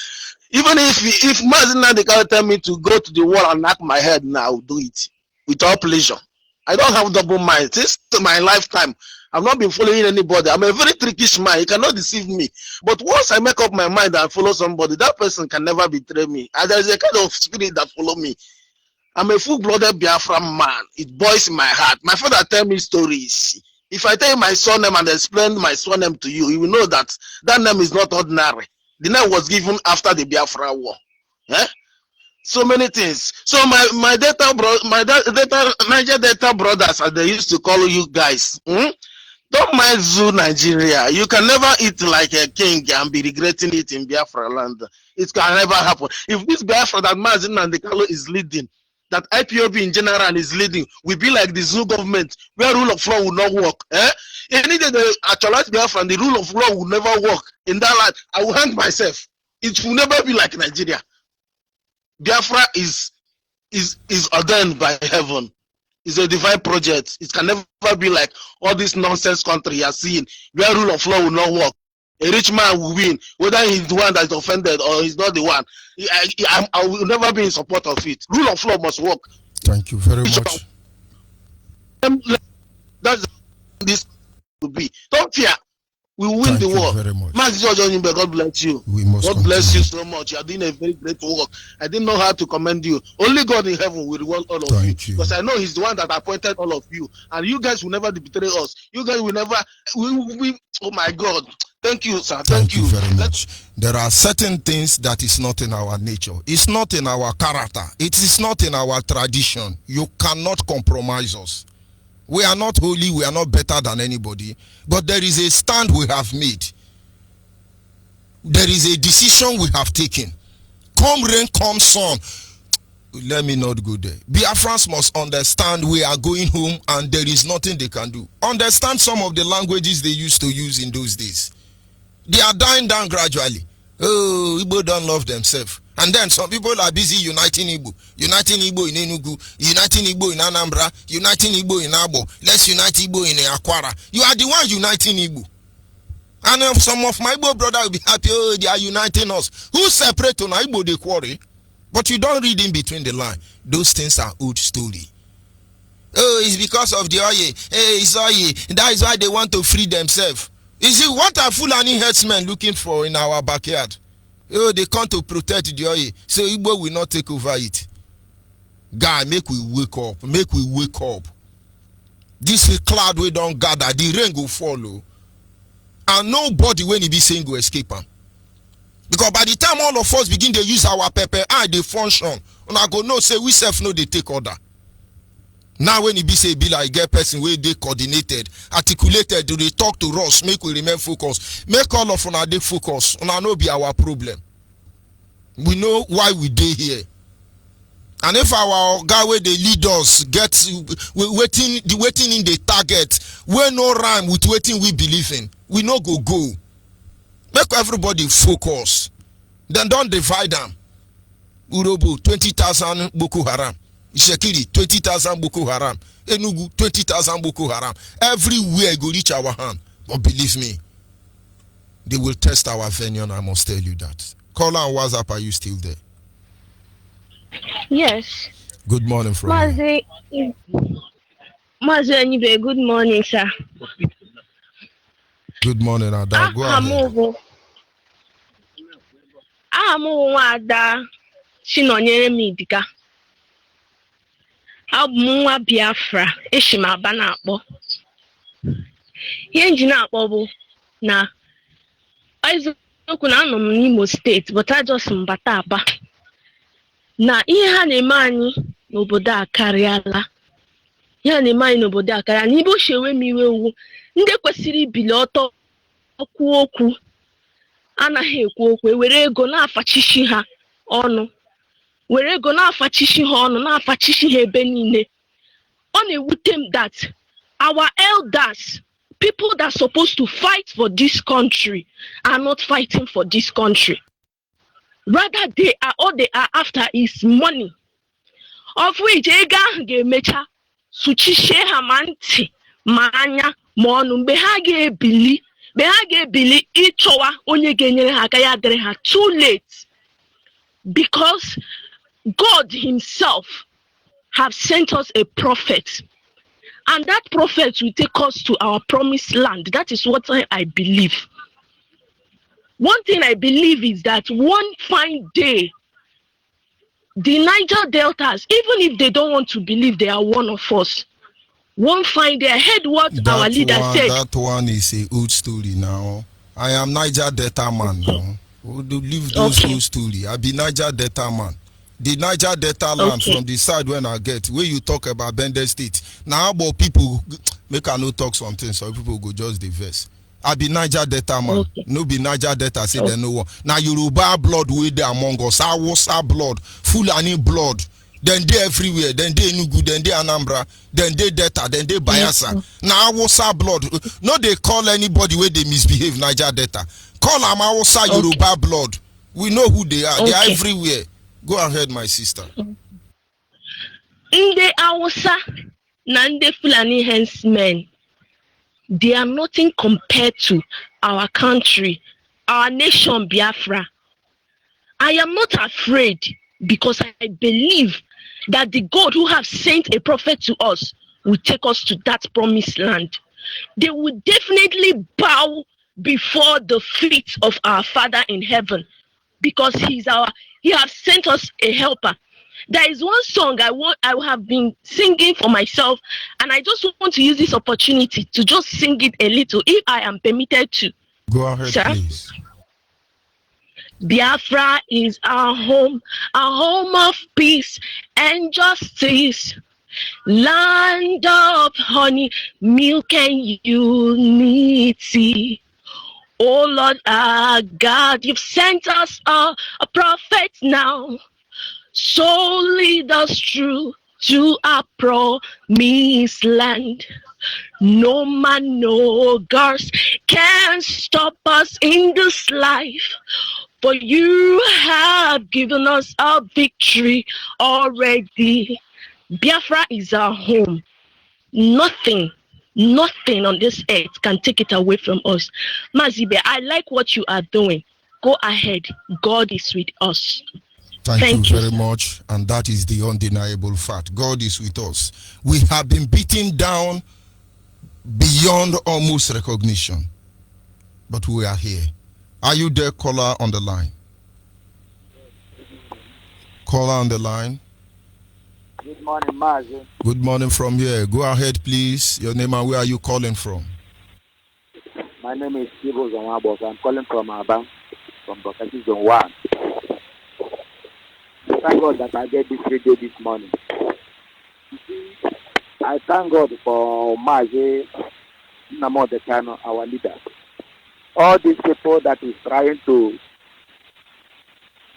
Even if Mazen Nandekano tell me to go to the wall and knock my head now, I'll do it. Without pleasure. I don't have double mind. This is my lifetime. I've not been following anybody. I'm a very trickish man. You cannot deceive me. But once I make up my mind and follow somebody, that person can never betray me. And there is a kind of spirit that follow me. I'm a full-blooded Biafra man. It boils in my heart. My father tell me stories. If I tell you my surname and explain my surname to you, you will know that that name is not ordinary. The name was given after the Biafra war. So many things. So my Niger Delta brothers, as they used to call you guys, don't mind Zoo Nigeria. You can never eat like a king and be regretting it in Biafra land. It can never happen. If this Biafra that Mazen Nandekano is leading, that IPOB in general is leading, will be like the Zoo government, where rule of law will not work. Any day they actualize Biafra and the rule of law will never work in that land, I will hang myself. It will never be like Nigeria. Biafra is ordained by heaven. It's a divine project. It can never be like all this nonsense country you are seeing, where rule of law will not work. A rich man will win, whether he's the one that's offended or he's not the one. I will never be in support of it. Rule of law must work. Thank you very much. That's this to be. Don't fear. We will win the war. Onyibe, God bless you. God bless you so much. You are doing a very great work. I didn't know how to commend you. Only God in heaven will reward all of you. Because I know He's the one that appointed all of you. And you guys will never betray us. You guys will never. Oh my God. Thank you, sir. Thank you very much. There are certain things that is not in our nature. It's not in our character. It is not in our tradition. You cannot compromise us. We are not holy. We are not better than anybody. But there is a stand we have made. There is a decision we have taken. Come rain, come sun. Let me not go there. Biafrans must understand we are going home and there is nothing they can do. Understand some of the languages they used to use in those days. They are dying down gradually. Oh, Igbo don't love themselves. And then some people are busy uniting Igbo. Uniting Igbo in Enugu, uniting Igbo in Anambra, uniting Igbo in Abo. Let's unite Igbo in Akwara. You are the one uniting Igbo. And some of my Igbo brothers will be happy, oh, they are uniting us. Who separate on Igbo they quarry? But you don't read in between the line. Those things are old story. Oh, it's because of the oil. Hey, it's oil. That is why they want to free themselves. Is it what are Fulani herdsmen looking for in our backyard? Oh, they come to protect the oil. So Igbo will not take over it. Guy, make we wake up. Make we wake up. This cloud we don't gather. The rain will follow. And nobody when he be saying go escape him. Because by the time all of us begin to use our pepper, they function. And I go no say we self know they take order. Now when it be say be like get person where they coordinated, articulated, do they talk to us, make we remain focused. Make all of una dey focus. Una no be our problem. We know why we dey here. And if our guy where they lead us get waiting in the target, we no rhyme with waiting we believe in. We no go. Make everybody focus. Then don't divide them. Urobo 20,000 Boko Haram. Ishekiri 20,000 Boko Haram. Enugu 20,000 Boko Haram. Everywhere go reach our hand. But believe me, they will test our venue, and I must tell you that. Caller on WhatsApp, are you still there? Yes. Good morning from you. Mazi Onyibe, good morning, sir. Good morning, Ada. Go ahead. Ada Chinonyere Midika. Nwa Biafra Eshimaba na-akpọ. Ihe nji na-akpọ bụ na eziokwu na anọ m n'Imo State, but I just mbata Aba. Na ihe ha na-eme anyị n'obodo a karịala. Ihe ha na-eme anyị n'obodo a karịala. N'ibe oshewe m iwe wu, ndị kwesịrị ibili ọtọ okwu okwu anaghị ekwu okwu, were ego na-afachishi ha ọnụ. Were ego na-afachishi ha ọnụ, na-afachishi ha ebe niile. Ọ na-ewute m that our elders, people that are supposed to fight for this country, are not fighting for this country. Rather, all they are after is money. Of which ego ahụ ga-emecha suchisie ha ma ntị ma anya ma ọnụ mgbe ha ga-ebili ịchọwa onye ga-enyere ha aka ya dịrị ha too late, because God himself have sent us a prophet, and that prophet will take us to our promised land. That is what I believe. One thing I believe is that one fine day, the Niger Deltas, even if they don't want to believe they are one of us, one fine day, I heard what our leader said. That one is a old story now. I am Niger Delta man now. Leave those old story. I be Niger Delta man. The Niger Delta land from the side when I get, where you talk about Bender State. Now about people, make I no talk something, so people go just diverse. I be Niger Delta man. No be Niger Delta say they no one. Now Yoruba blood way there among us. Hausa blood, Fulani blood. Then they everywhere. Then they Enugu, then they Anambra, then they Delta, then they Bayelsa. Now Hausa blood. No, they call anybody where they misbehave Niger Delta. Call them Hausa Yoruba blood. We know who they are. They are everywhere. Go ahead, my sister. Nde Hausa na nde Fulani henchmen, they are nothing compared to our country, our nation Biafra. I am not afraid, because I believe that the God who has sent a prophet to us will take us to that promised land. They will definitely bow before the feet of our Father in heaven, because He has sent us a helper. There is one song I have been singing for myself, and I just want to use this opportunity to just sing it a little, if I am permitted to. Go ahead, sir. Please. Biafra is our home of peace and justice, land of honey, milk and unity. Oh Lord our God, you've sent us a prophet now, so lead us through to our promised land. No man, no girls can stop us in this life, for you have given us our victory already. Biafra is our home. Nothing on this earth can take it away from us. Mazibe, I like what you are doing. Go ahead. God is with us. Thank you very much. And that is the undeniable fact. God is with us. We have been beaten down beyond almost recognition, but we are here. Are you there, caller on the line? Caller on the line. Good morning, Mazi. Good morning from here. Go ahead, please. Your name and where are you calling from? My name is Kibo Zonwabos. I'm calling from Aba, from Bokati Zone 1. Thank God that I get this radio this morning. You see, I thank God for Maje Namodekano, our leader. All these people that is trying to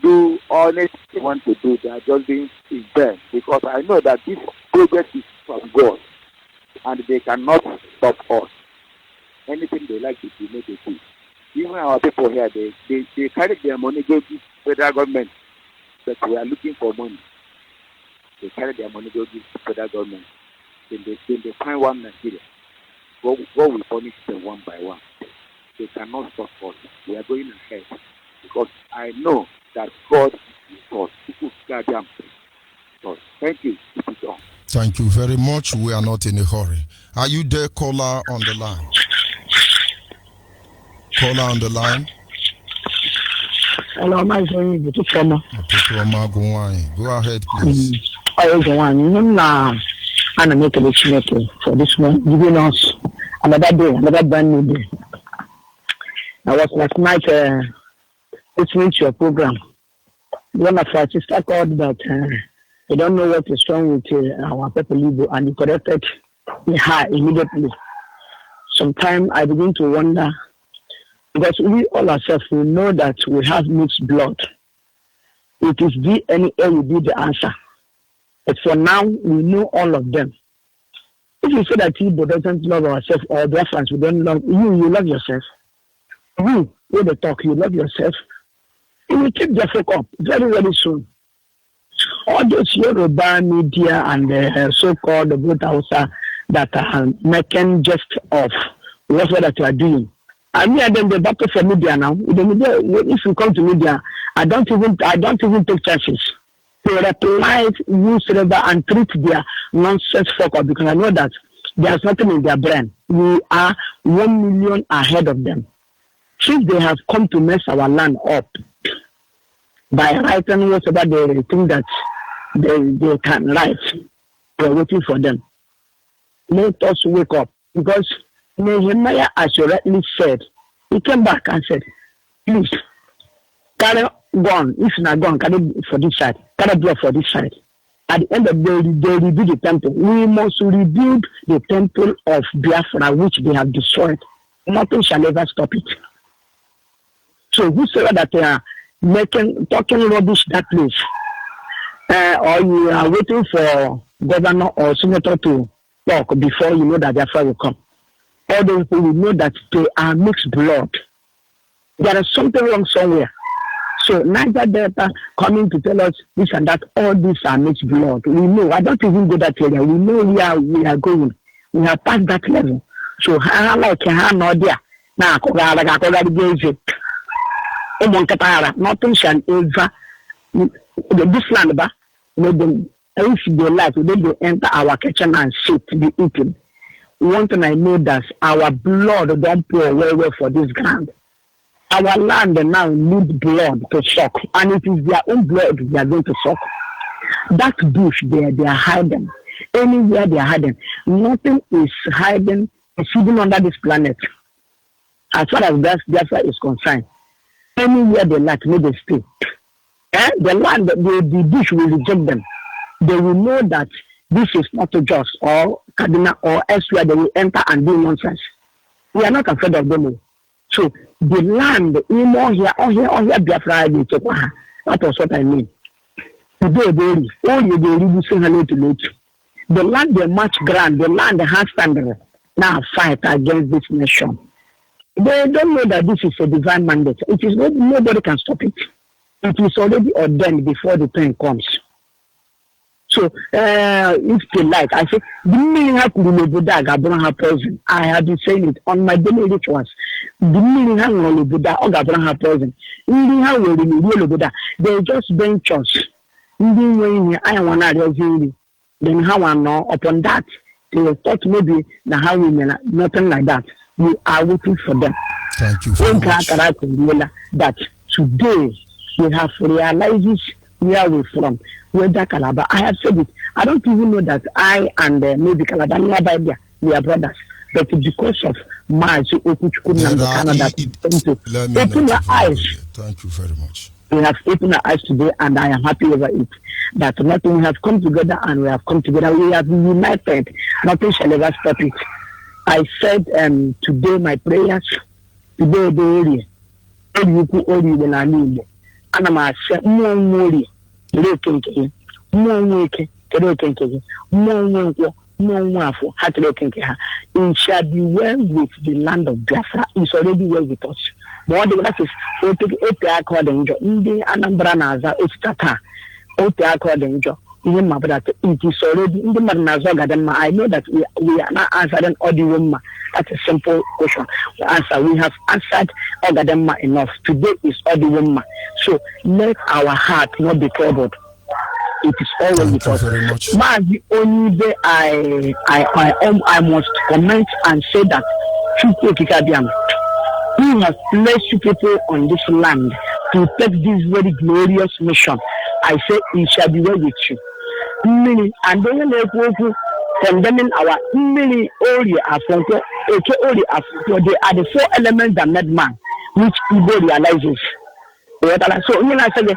do all they want to do, they are just being in vain, because I know that this project is from God and they cannot stop us. Anything they like to do, make it do. Even our people here, they carry their money, go to federal government, but we are looking for money. They carry their money, go to federal government. Then they find one Nigeria. God will punish them one by one. They cannot stop us. We are going ahead because I know that God is God. So thank you. Thank you very much. We are not in a hurry. Are you there, caller on the line? Caller on the line. Hello, my name is Tutroma. Go ahead, please. I'm a make for this one, giving us another day, another brand new day. I was last night listening to your program. One of our sister called that they don't know what is wrong with our people, and he corrected her immediately. Sometimes I begin to wonder, because we all ourselves, we know that we have mixed blood. It is DNA will be the answer. But for now, we know all of them. If you say that Igbo doesn't love ourselves, or Biafrans, we don't love you love yourself. You, when they talk, you love yourself. You will keep the fuck up very, very soon. All those Yoruba media and so-called Good Hausa that are making jest of whatever that you are doing. I mean, then the battle for media now. The media, if you come to media, I don't even take chances. They reply, use rubber and treat their nonsense fuck up, because I know that there's nothing in their brain. We are 1 million ahead of them. Since they have come to mess our land up by writing whatever they think that they can write, we're waiting for them. Let us wake up, because Nehemiah, as you rightly said, he came back and said, please, carry gun. If not gun, carry for this side. Carry blood for this side. At the end of the day, they rebuild the temple. We must rebuild the temple of Biafra, which they have destroyed. Nothing shall ever stop it. So whosoever that they are talking rubbish that place, or you are waiting for governor or senator to talk before you know that Biafra will come, all those people will know that they are mixed blood. There is something wrong somewhere. So Niger Delta coming to tell us this and that, all these are mixed blood. We know. I don't even go that area. We know we are going. We have passed that level. So nothing shall ever this land if they like, they enter our kitchen and sit to be eaten. One thing I know that our blood don't pour well for this ground. Our land now needs blood to suck, and it is their own blood they are going to suck. That bush there, they are hiding. Anywhere they are hiding, nothing is hiding, is hidden under this planet. As far as Biafra is concerned, anywhere they like, may they stay. The land, the bush will reject them. They will know that this is not just or Kaduna or elsewhere. They will enter and do nonsense. We are not afraid of them. So the land, here, Biafra, that was what I mean. Today, the land, they march grand, the land has standard. Now fight against this nation. They don't know that this is a divine mandate. It is nobody can stop it. It is already ordained before the time comes. So if they like, I say, I have been saying it on my daily rituals. They just bench then how I know upon that they thought maybe the how we nothing like that. We are waiting for them. Thank you very much. That today we have realized where we're from. Whether Calabar, I have said it. I don't even know that I and maybe Calabar, we are brothers. But because of Mazi Okuchukun and the Canada, open your eyes. Thank you very much. We have opened our eyes today, and I am happy over it. That nothing, we have come together, and we have come together. We have united. Nothing shall ever stop it. I said today my prayers, today the area, and I'm a set more worry, looking, more wicked, more heart looking. It shall be well with the land of Biafra. It's already well with us. But what is according to India Anambra Naza, it's Tata, according to even my brother. It is already in the Nazaga. I know that we are not answering all the woman. That's a simple question. The answer we have answered Ogadema enough. Today is all the woman. So let our heart not be troubled. It is always because Mazi Onyibe, I must comment and say that He has placed you people on this land to take this very glorious mission. I say it shall be well with you. And then condemning our many only after they are the 4 elements that made man, which Igbo realizes. So when I say no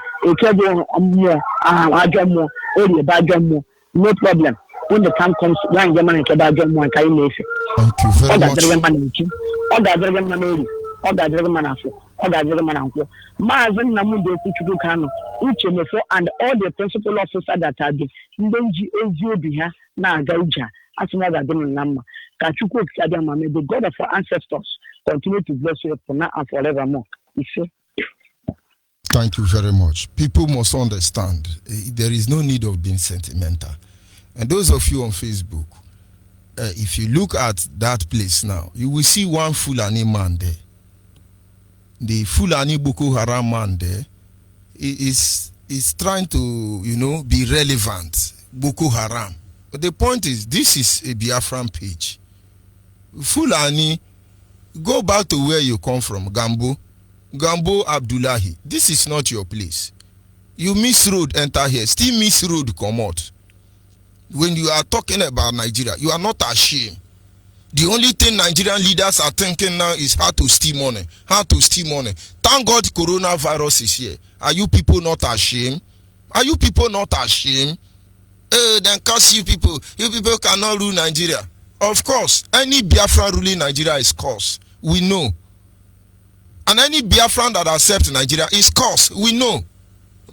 problem. When the time comes, one German and Kebajon one can you very much. All that German uncle. Mazen Namundo Kuchukano, Uchemefo, and all the principal officers that are the Ndonji na Gauja, as another than Nama. Kachuku Kadama, may the God of our ancestors continue to bless you for now and forevermore. Thank you very much. People must understand there is no need of being sentimental. And those of you on Facebook, if you look at that place now, you will see one Fulani man there. The Fulani Boko Haram man there is trying to, be relevant. Boko Haram. But the point is, this is a Biafran page. Fulani, go back to where you come from, Gambo Abdullahi. This is not your place. You miss road, enter here. Still miss road, come out. When you are talking about Nigeria, you are not ashamed. The only thing Nigerian leaders are thinking now is how to steal money. How to steal money. Thank God coronavirus is here. Are you people not ashamed? Are you people not ashamed? Then curse you people. You people cannot rule Nigeria. Of course, any Biafran ruling Nigeria is cursed. We know. And any Biafran that accepts Nigeria is cursed. We know.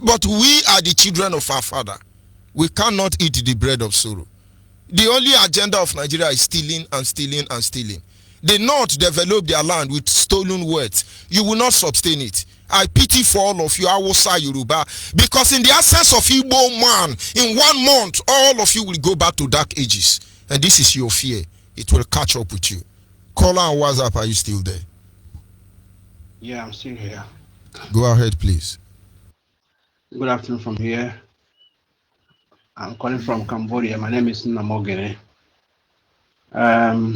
But we are the children of our father. We cannot eat the bread of sorrow. The only agenda of Nigeria is stealing and stealing and stealing. They not develop their land with stolen words. You will not sustain it. I pity for all of you, Hausa, Yoruba, because in the absence of Igbo man, in 1 month, all of you will go back to dark ages. And this is your fear. It will catch up with you. Caller on WhatsApp, are you still there? Yeah, I'm still here. Go ahead, please. Good afternoon from here. I'm calling from Cambodia. My name is Namogene. Now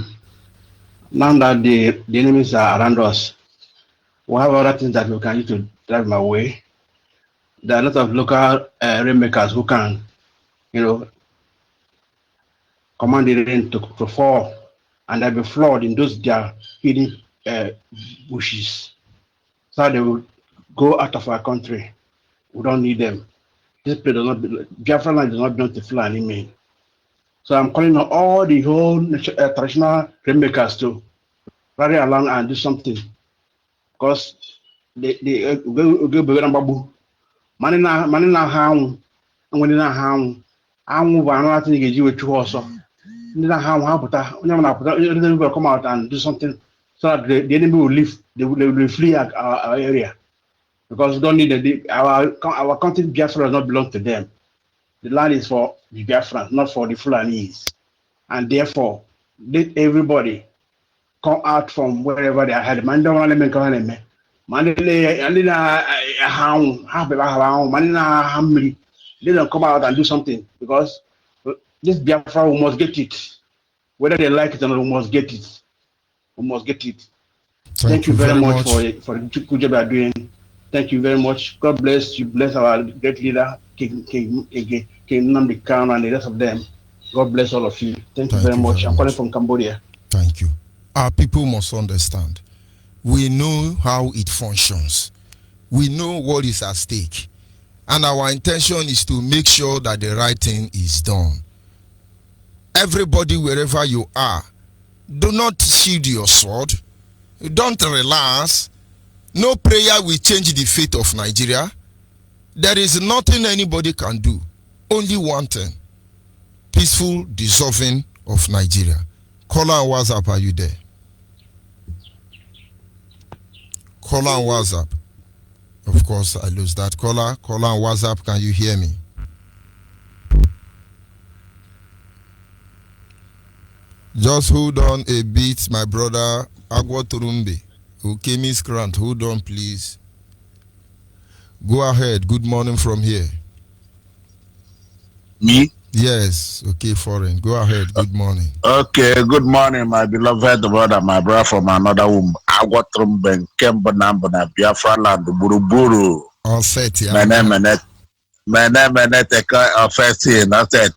that the enemies are around us, we have other things that we can use to drive them away. There are a lot of local rainmakers who can, command the rain to fall, and they'll be flood in those their hidden bushes. So they will go out of our country. We don't need them. This place does not, Biafra land does not belong to Fulani men. So I'm calling on all the whole traditional rainmakers to rally along and do something. Because they go babu. Money na how and when na how I'm another thing you with you also. How put that come out and do something so that the enemy will leave, they will flee our area. Because we don't need our country Biafra does not belong to them. The land is for the Biafrans, not for the Fulanis. And therefore, let everybody come out from wherever they are headed. Man, don't want to come in. Man, they don't come out and do something because this Biafra we must get it. Whether they like it or not, we must get it. We must get it. Thank you very much for the good job you are doing. Thank you very much. God bless you. Bless our great leader, King Nnamdi Kanu and the rest of them. God bless all of you. Thank you very much. I'm calling from Cambodia. Thank you. Our people must understand. We know how it functions. We know what is at stake. And our intention is to make sure that the right thing is done. Everybody, wherever you are, do not shield your sword. Don't relax. No prayer will change the fate of Nigeria. There is nothing anybody can do. Only one thing. Peaceful dissolving of Nigeria. Caller and WhatsApp, are you there? Caller and WhatsApp. Of course, I lose that caller. Caller and WhatsApp, can you hear me? Just hold on a bit, my brother Agwa Turumbe. Okay, Miss Grant, hold on, please. Go ahead. Good morning from here. Me? Yes. Okay, foreign. Go ahead. Good morning. Okay, good morning, my beloved brother, my brother from another womb. Agwa Turumbe, Kemba Nambana, Biafra land, Buruburu. All set, yeah. My name is Teka Ofesi, and that's it.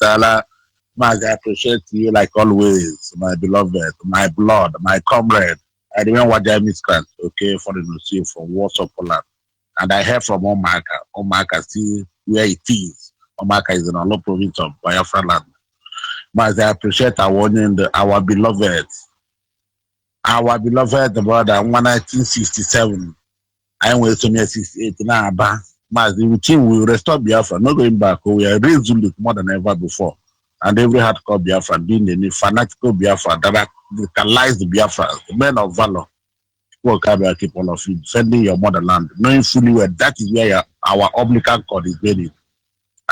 I appreciate you like always, my beloved, my blood, my comrade. I remember what I miscreant, okay, for the receive from Warsaw, Poland. And I heard from Omaka. Omaka, see where it is. Omaka is in a low province of Biafra land. But I appreciate our beloved brother, 1967. I went to me 68 now, but the team will restore Biafra, not going back. We are resolute more than ever before. And every hardcore Biafra, being the fanatical Biafra that radicalize the Biafra, the men of valor, will keep all of you defending your motherland, knowing fully well that is where our umbilical cord is buried,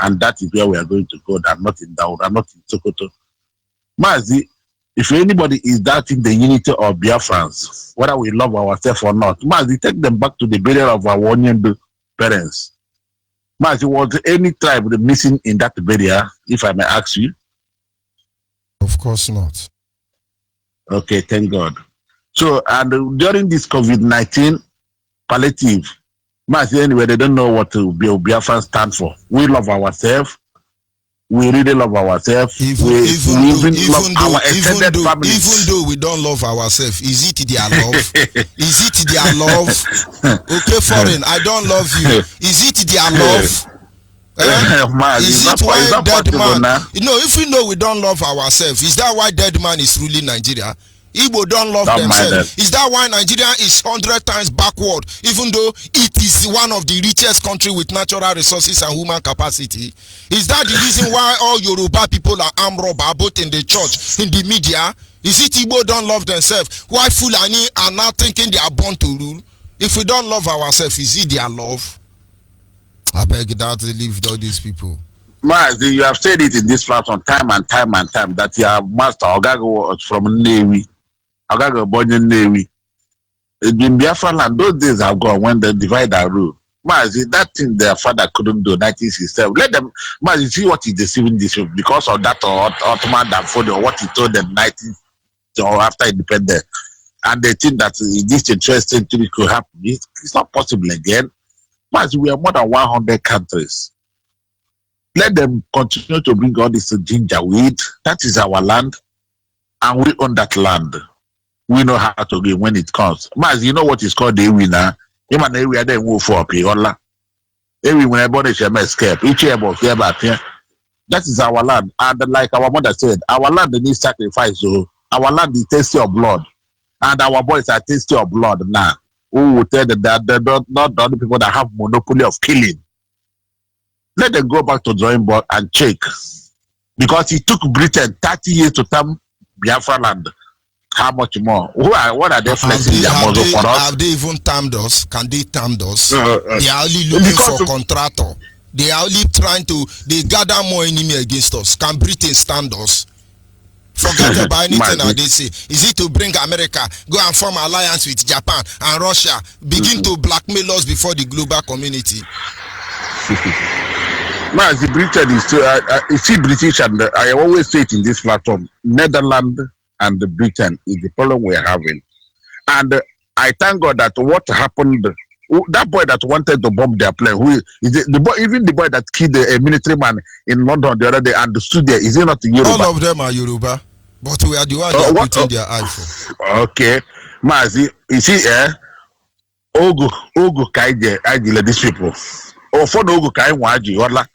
and that is where we are going to go. That not in Daura, not in Sokoto. Mazi, if anybody is doubting the unity of Biafrans, whether we love ourselves or not, Mazi, take them back to the burial of our Onyibe parents. Mazi, was any tribe missing in that burial, if I may ask you? Of course not. Okay, thank God. So, and during this COVID-19 palliative, anyway, they don't know what Biafra stands for. We love ourselves. We really love ourselves. Even though we don't love ourselves, is it their love? Is it their love? Okay, foreign, I don't love you. Is it their love? Is it why dead man? You know, if we know we don't love ourselves, is that why dead man is ruling Nigeria? Igbo don't love themselves. Is that why Nigeria is 100 times backward, even though it is one of the richest countries with natural resources and human capacity? Is that the reason why all Yoruba people are armed robber, both in the church, in the media? Is it Igbo don't love themselves? Why Fulani are now thinking they are born to rule? If we don't love ourselves, is it their love? I beg that they leave all these people. Mazi, you have said it in this platform time and time and time that your master Ogago was from Navy. Ogago born in Navy. In Biafra land, those days are gone when they divide and rule. Mazi, that thing their father couldn't do 1967. Let them, Mazi, see what is deceiving this because of that Ottoman Danford or what he told them 19 or after independence. And they think that this interesting thing could happen. It's not possible again. Mazi, we are more than 100 countries. Let them continue to bring all this ginger weed. That is our land. And we own that land. We know how to give when it comes. Mazi, you know what is called the winner? Even the area they move for Piola. Every when everybody shall escape. Each year about here back here. That is our land. And like our mother said, our land needs sacrifice. So our land is tasty of blood. And our boys are tasty of blood now. Who will tell them that they're not the only people that have monopoly of killing. Let them go back to drawing board and check. Because it took Britain 30 years to term Biafra land. How much more? What are they flexing their muscle for us? Have they even termed us? Can they term us? They are only looking for contractor. They are only trying to, they gather more enemy against us. Can Britain stand us? Forget about anything that they say. Is it to bring America, go and form alliance with Japan and Russia, begin to blackmail us before the global community? Man, the Britain is you see British, and I always say it in this platform, Netherlands and the Britain is the problem we're having. And I thank God that what happened, that boy that wanted to bomb their plane, who is the boy, even the boy that killed a military man in London the other day and stood there, is he not Yoruba? All of them are Yoruba, but we are the ones that are putting their eye for. Okay, Mazi, you see, Ogo kaije ajile these people. Or for the Ogo kai waji hola.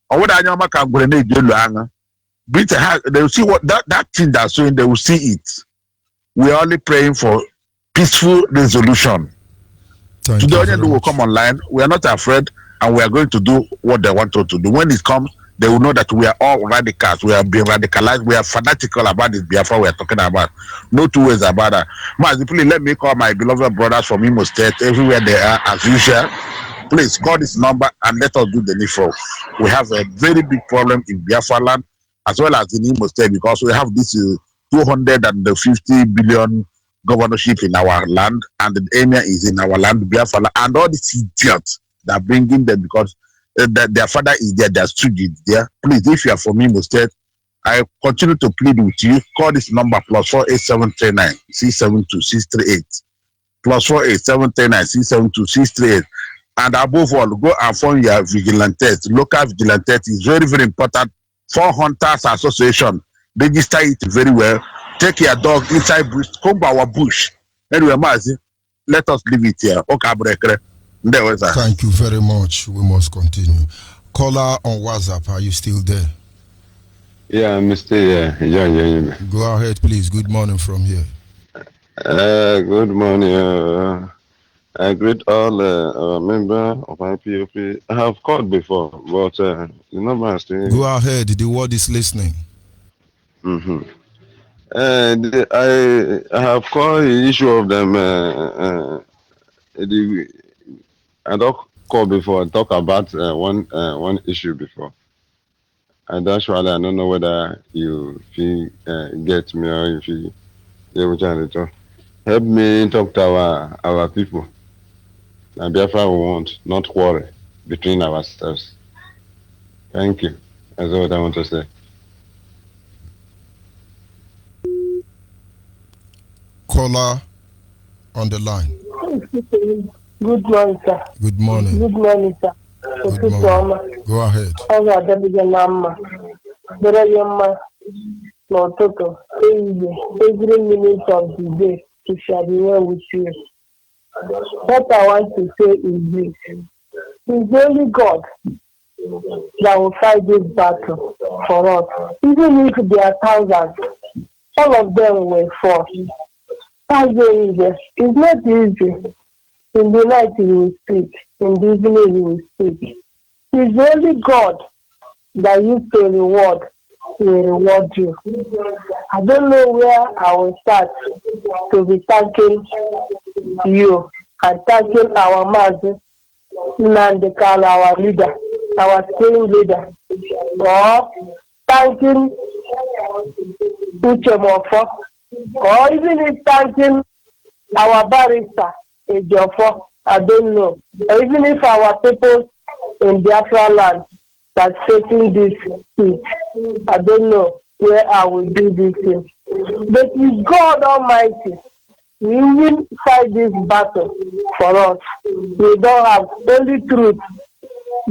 Or what I know can grenade you lang. They will see what that thing that's doing, they will see it. We are only praying for peaceful resolution. Today, they will come online. We are not afraid, and we are going to do what they want us to do. When it comes, they will know that we are all radicals. We are being radicalized. We are fanatical about this Biafra we are talking about. No two ways about that. Please let me call my beloved brothers from Imo State, everywhere they are, as usual. Please call this number and let us do the needful. We have a very big problem in Biafra land as well as in Imo State because we have this 250 billion governorship in our land, and the emir is in our land, Biafra, and all these idiots that are bringing them because their father is there, their stooges there. Please, if you are from Imo State, I continue to plead with you. Call this number +48739 672 638 +48739 672 638. And above all, go and form your vigilantes. Local vigilantes is very, very important. For Hunters Association, register it very well. Take your dog inside bush, come by our bush. Anyway, Mazi, let us leave it here. Okay, thank you very much. We must continue. Caller on WhatsApp, are you still there? Yeah, I'm still here. Yeah. Go ahead, please. Good morning from here. Good morning. I greet all our members of IPOP. I have called before, but the number is still... Go ahead. The word is listening. Mm-hmm. I have called the issue of them. I don't call before. I talk about one issue before. And actually, I don't know whether you get me or if you able to talk. Help me talk to our people. And Biafra we want, not quarrel between ourselves. Thank you. That's what I want to say. Caller on the line. Good morning, sir. Good morning. Good morning, sir. Good morning. Go ahead. Every minute of the day, it shall be well with you. What I want to say is this. It's only God that will fight this battle for us. Even if there are thousands, all of them will fall. That's very easy. It's not easy. In the night he will speak. In the evening he will speak. It's only God that used to reward will reward you. I don't know where I will start to be thanking you and thanking our master, Nandekal, our leader, our steering leader, or thanking Uchemofo, or even if thanking our barrister, Ejofo, I don't know, or even if our people in Biafra land that's facing this heat, I don't know where I will do this thing. But it's God Almighty. We will fight this battle for us. We don't have only truth.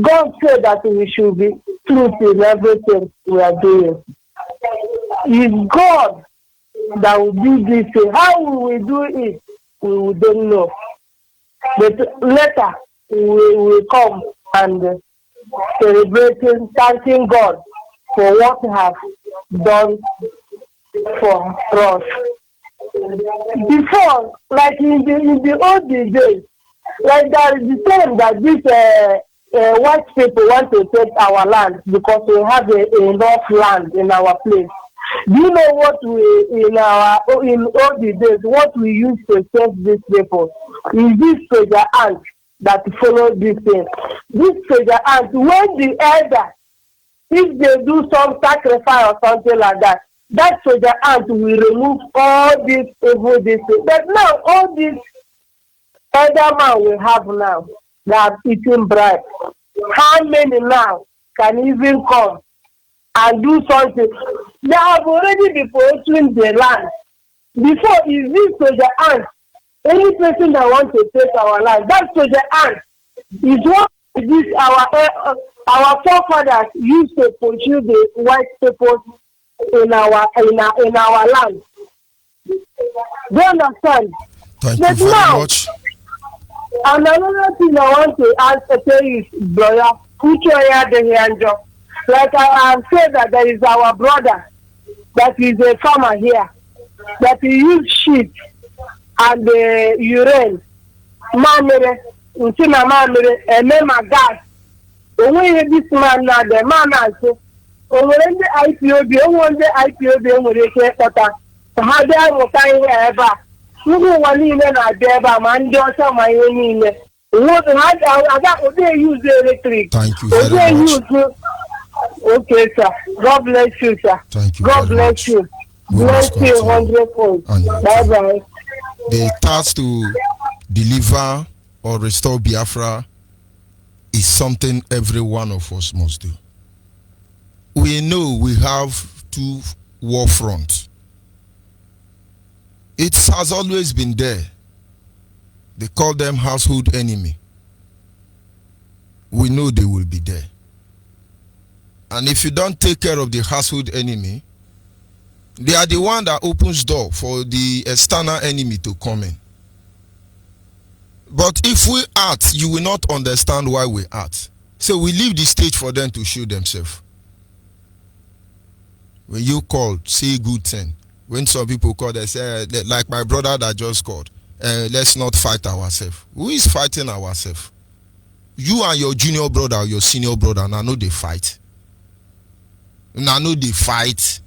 God said that we should be truth in everything we are doing. It's God that will do this thing. How will we do it? We don't know. But later we will come and celebrating, thanking God for what He has done for us. Before, like in the old days, like there is the time that these white people want to take our land because we have enough land in our place. Do you know what in all the days what we used to save these people is this soldier ant that follow this thing. This soldier ant, when the elder, if they do some sacrifice or something like that, that soldier ant will remove all this evil this thing. But now all this elder man we have now, they are eating bribe. How many now can even come and do something? They have already been pursuing the land. Before, is this soldier ant, any person that wants to take our land, that soldier ant is what this our forefathers used to pursue the white people in our land. Do you understand? Thank you very much. And another thing I want to tell you, brother, like I have said that there is our brother that is a farmer here, that he use sheep and urine, mamere, untina mamere, and then my gas. Only this man now, the man also. Only the IPOB, only the IPOB, only the Kota. How they are kind ever. You know one in a deba, man, just my own. What I got, they use the electric. Thank you very much. Okay, sir. God bless you, sir. Thank you. God bless you. Bless you 100%. Bye bye. The task to deliver or restore Biafra is something every one of us must do. We know we have two war fronts. It has always been there. They call them household enemy. We know they will be there. And if you don't take care of the household enemy, they are the one that opens door for the external enemy to come in. But if we act, you will not understand why we act. So we leave the stage for them to show themselves. When you call, say good thing. When some people call, they say, like my brother that just called, let's not fight ourselves. Who is fighting ourselves? You and your junior brother or your senior brother, and I know they fight. And I know they fight.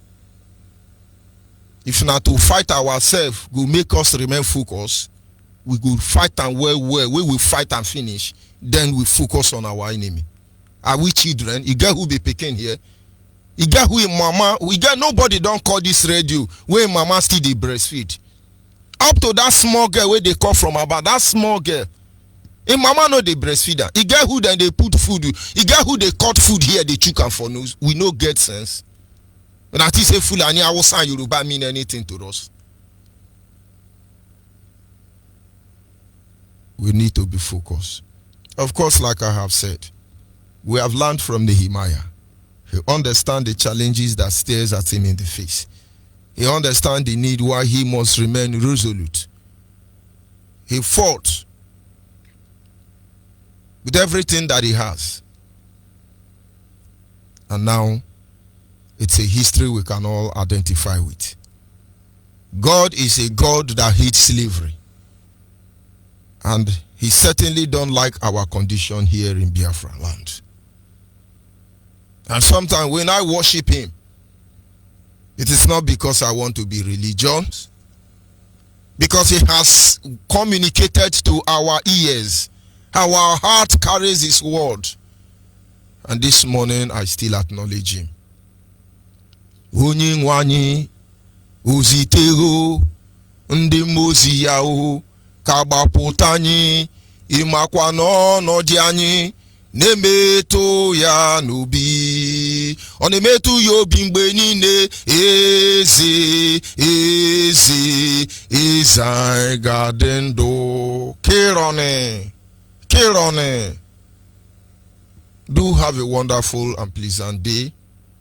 If not to fight ourselves, will make us remain focused. We will fight and we will fight and finish. Then we focus on our enemy. Are we children? You get who be picking here? You get who mama? We get nobody don't call this radio where mama still the breastfeed. Up to that small girl where they come from about that small girl. And mama know they breastfeed her. You get who then they put food. You get who they cut food here they chook and for news. We no get sense. But I say Fulani Hausa Yoruba mean anything to us. We need to be focused. Of course, like I have said, we have learned from Nehemiah. He understands the challenges that stares at him in the face. He understands the need why he must remain resolute. He fought with everything that he has. And now, it's a history we can all identify with. God is a God that hates slavery. And he certainly don't like our condition here in Biafra land. And sometimes when I worship him, it is not because I want to be religious, because he has communicated to our ears how our heart carries his word. And this morning I still acknowledge him. Onyibe uzitego ndi mozi yao kabaputani imakwa n'ọnọdụ anyị na-emetụ ya n'obi ọ na-emetụ ya obi mgbe niile eze anyị ga-adị ndụ Kirone. Do have a wonderful and pleasant day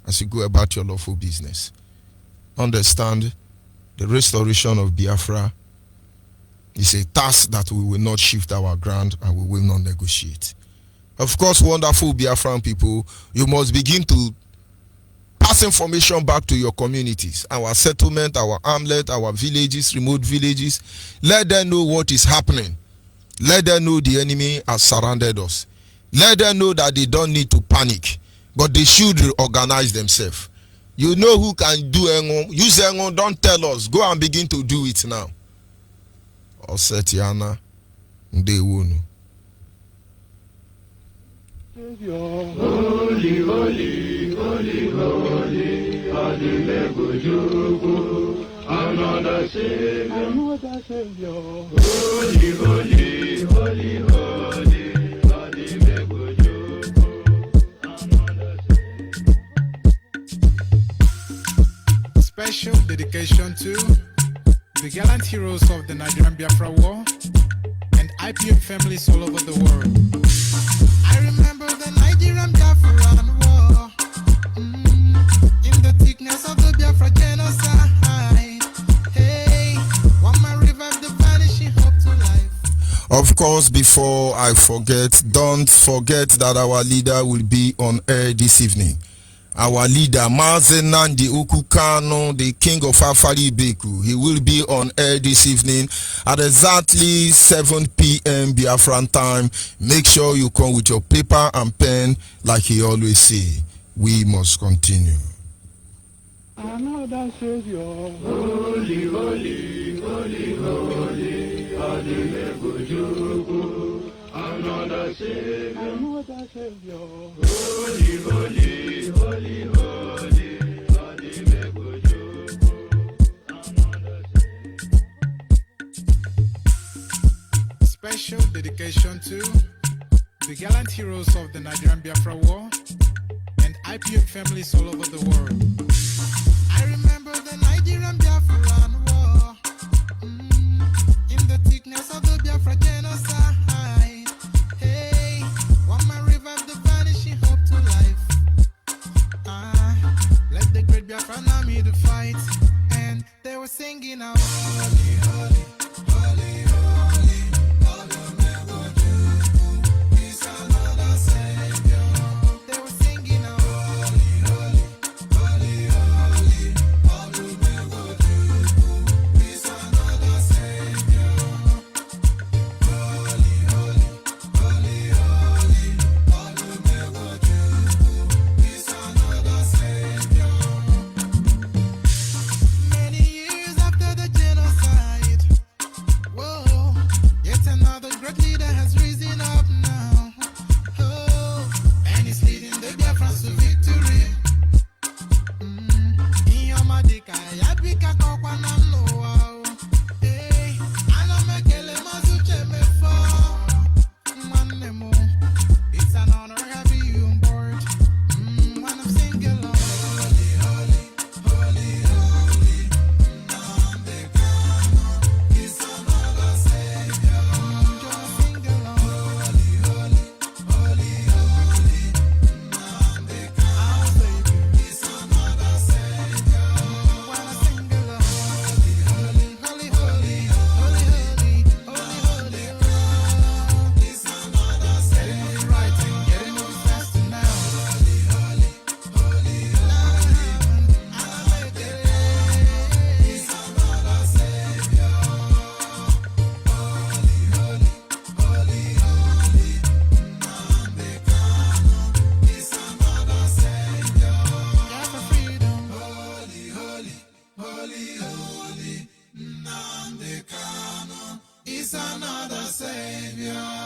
as you go about your lawful business. Understand the restoration of Biafra is a task that we will not shift our ground and we will not negotiate. Of course, wonderful Biafran people, you must begin to pass information back to your communities, our settlement, our hamlet, our villages, remote villages. Let them know what is happening. Let them know the enemy has surrounded us. Let them know that they don't need to panic, but they should organize themselves. You know who can do Engo. Use Engo, don't tell us. Go and begin to do it now. Osetiana, Ndewunu. Holy, holy, holy, holy, Adimebujuku, another Savior, Holy, holy, holy, holy, Adimebujuku, another Savior. Special dedication to the gallant heroes of the Nigerian Biafra War and IPM families all over the world. I remember the Nigerian Biafran War, in the thickness of the Biafra genocide. Hey, one man revived the vanishing hope to life. Of course, before I forget, don't forget that our leader will be on air this evening. Our leader, Mazen Nandi Ukukano, the king of Afari Beku, he will be on air this evening at exactly 7 p.m. Biafran time. Make sure you come with your paper and pen like he always say. We must continue. Another Savior, holy, holy, holy, holy, holy, another Savior, holy, holy, holy, holy, Special dedication to the gallant heroes of the Nigerian Biafra War and IPO families all over the world. I remember the Nigerian Biafran War, in the thickness of the Biafra genocide. Hey, one man revived the vanishing hope to life. Let the great Biafran army to fight, and they were singing out, holy, holy, holy, holy, is another Savior. They were singing out, holy, holy, holy, holy, is another Savior. Holy, holy, holy, is another Savior. Many years after the genocide, whoa, yet another great leader has risen up now. Oh, and he's leading the Biafrans to victory. Inyomadika, Yabika Kokwana Noa. Hey, Anamekele Mazuche Mefo. Manemo, it's an honor having you on board. When I'm singing along, holy, holy, holy, holy, Nandekano is another Savior. Just sing along, holy, holy, holy, holy, Nandekano is another Savior. When I sing along, holy, holy, holy, holy, holy, holy, is another Savior. Getting it right and getting it faster now. Holy, holy, holy, is another Savior. Holy, holy, holy, holy, Nandekano is another Savior. Yeah, for freedom. Holy, holy, holy, holy, Nandekano is another Savior.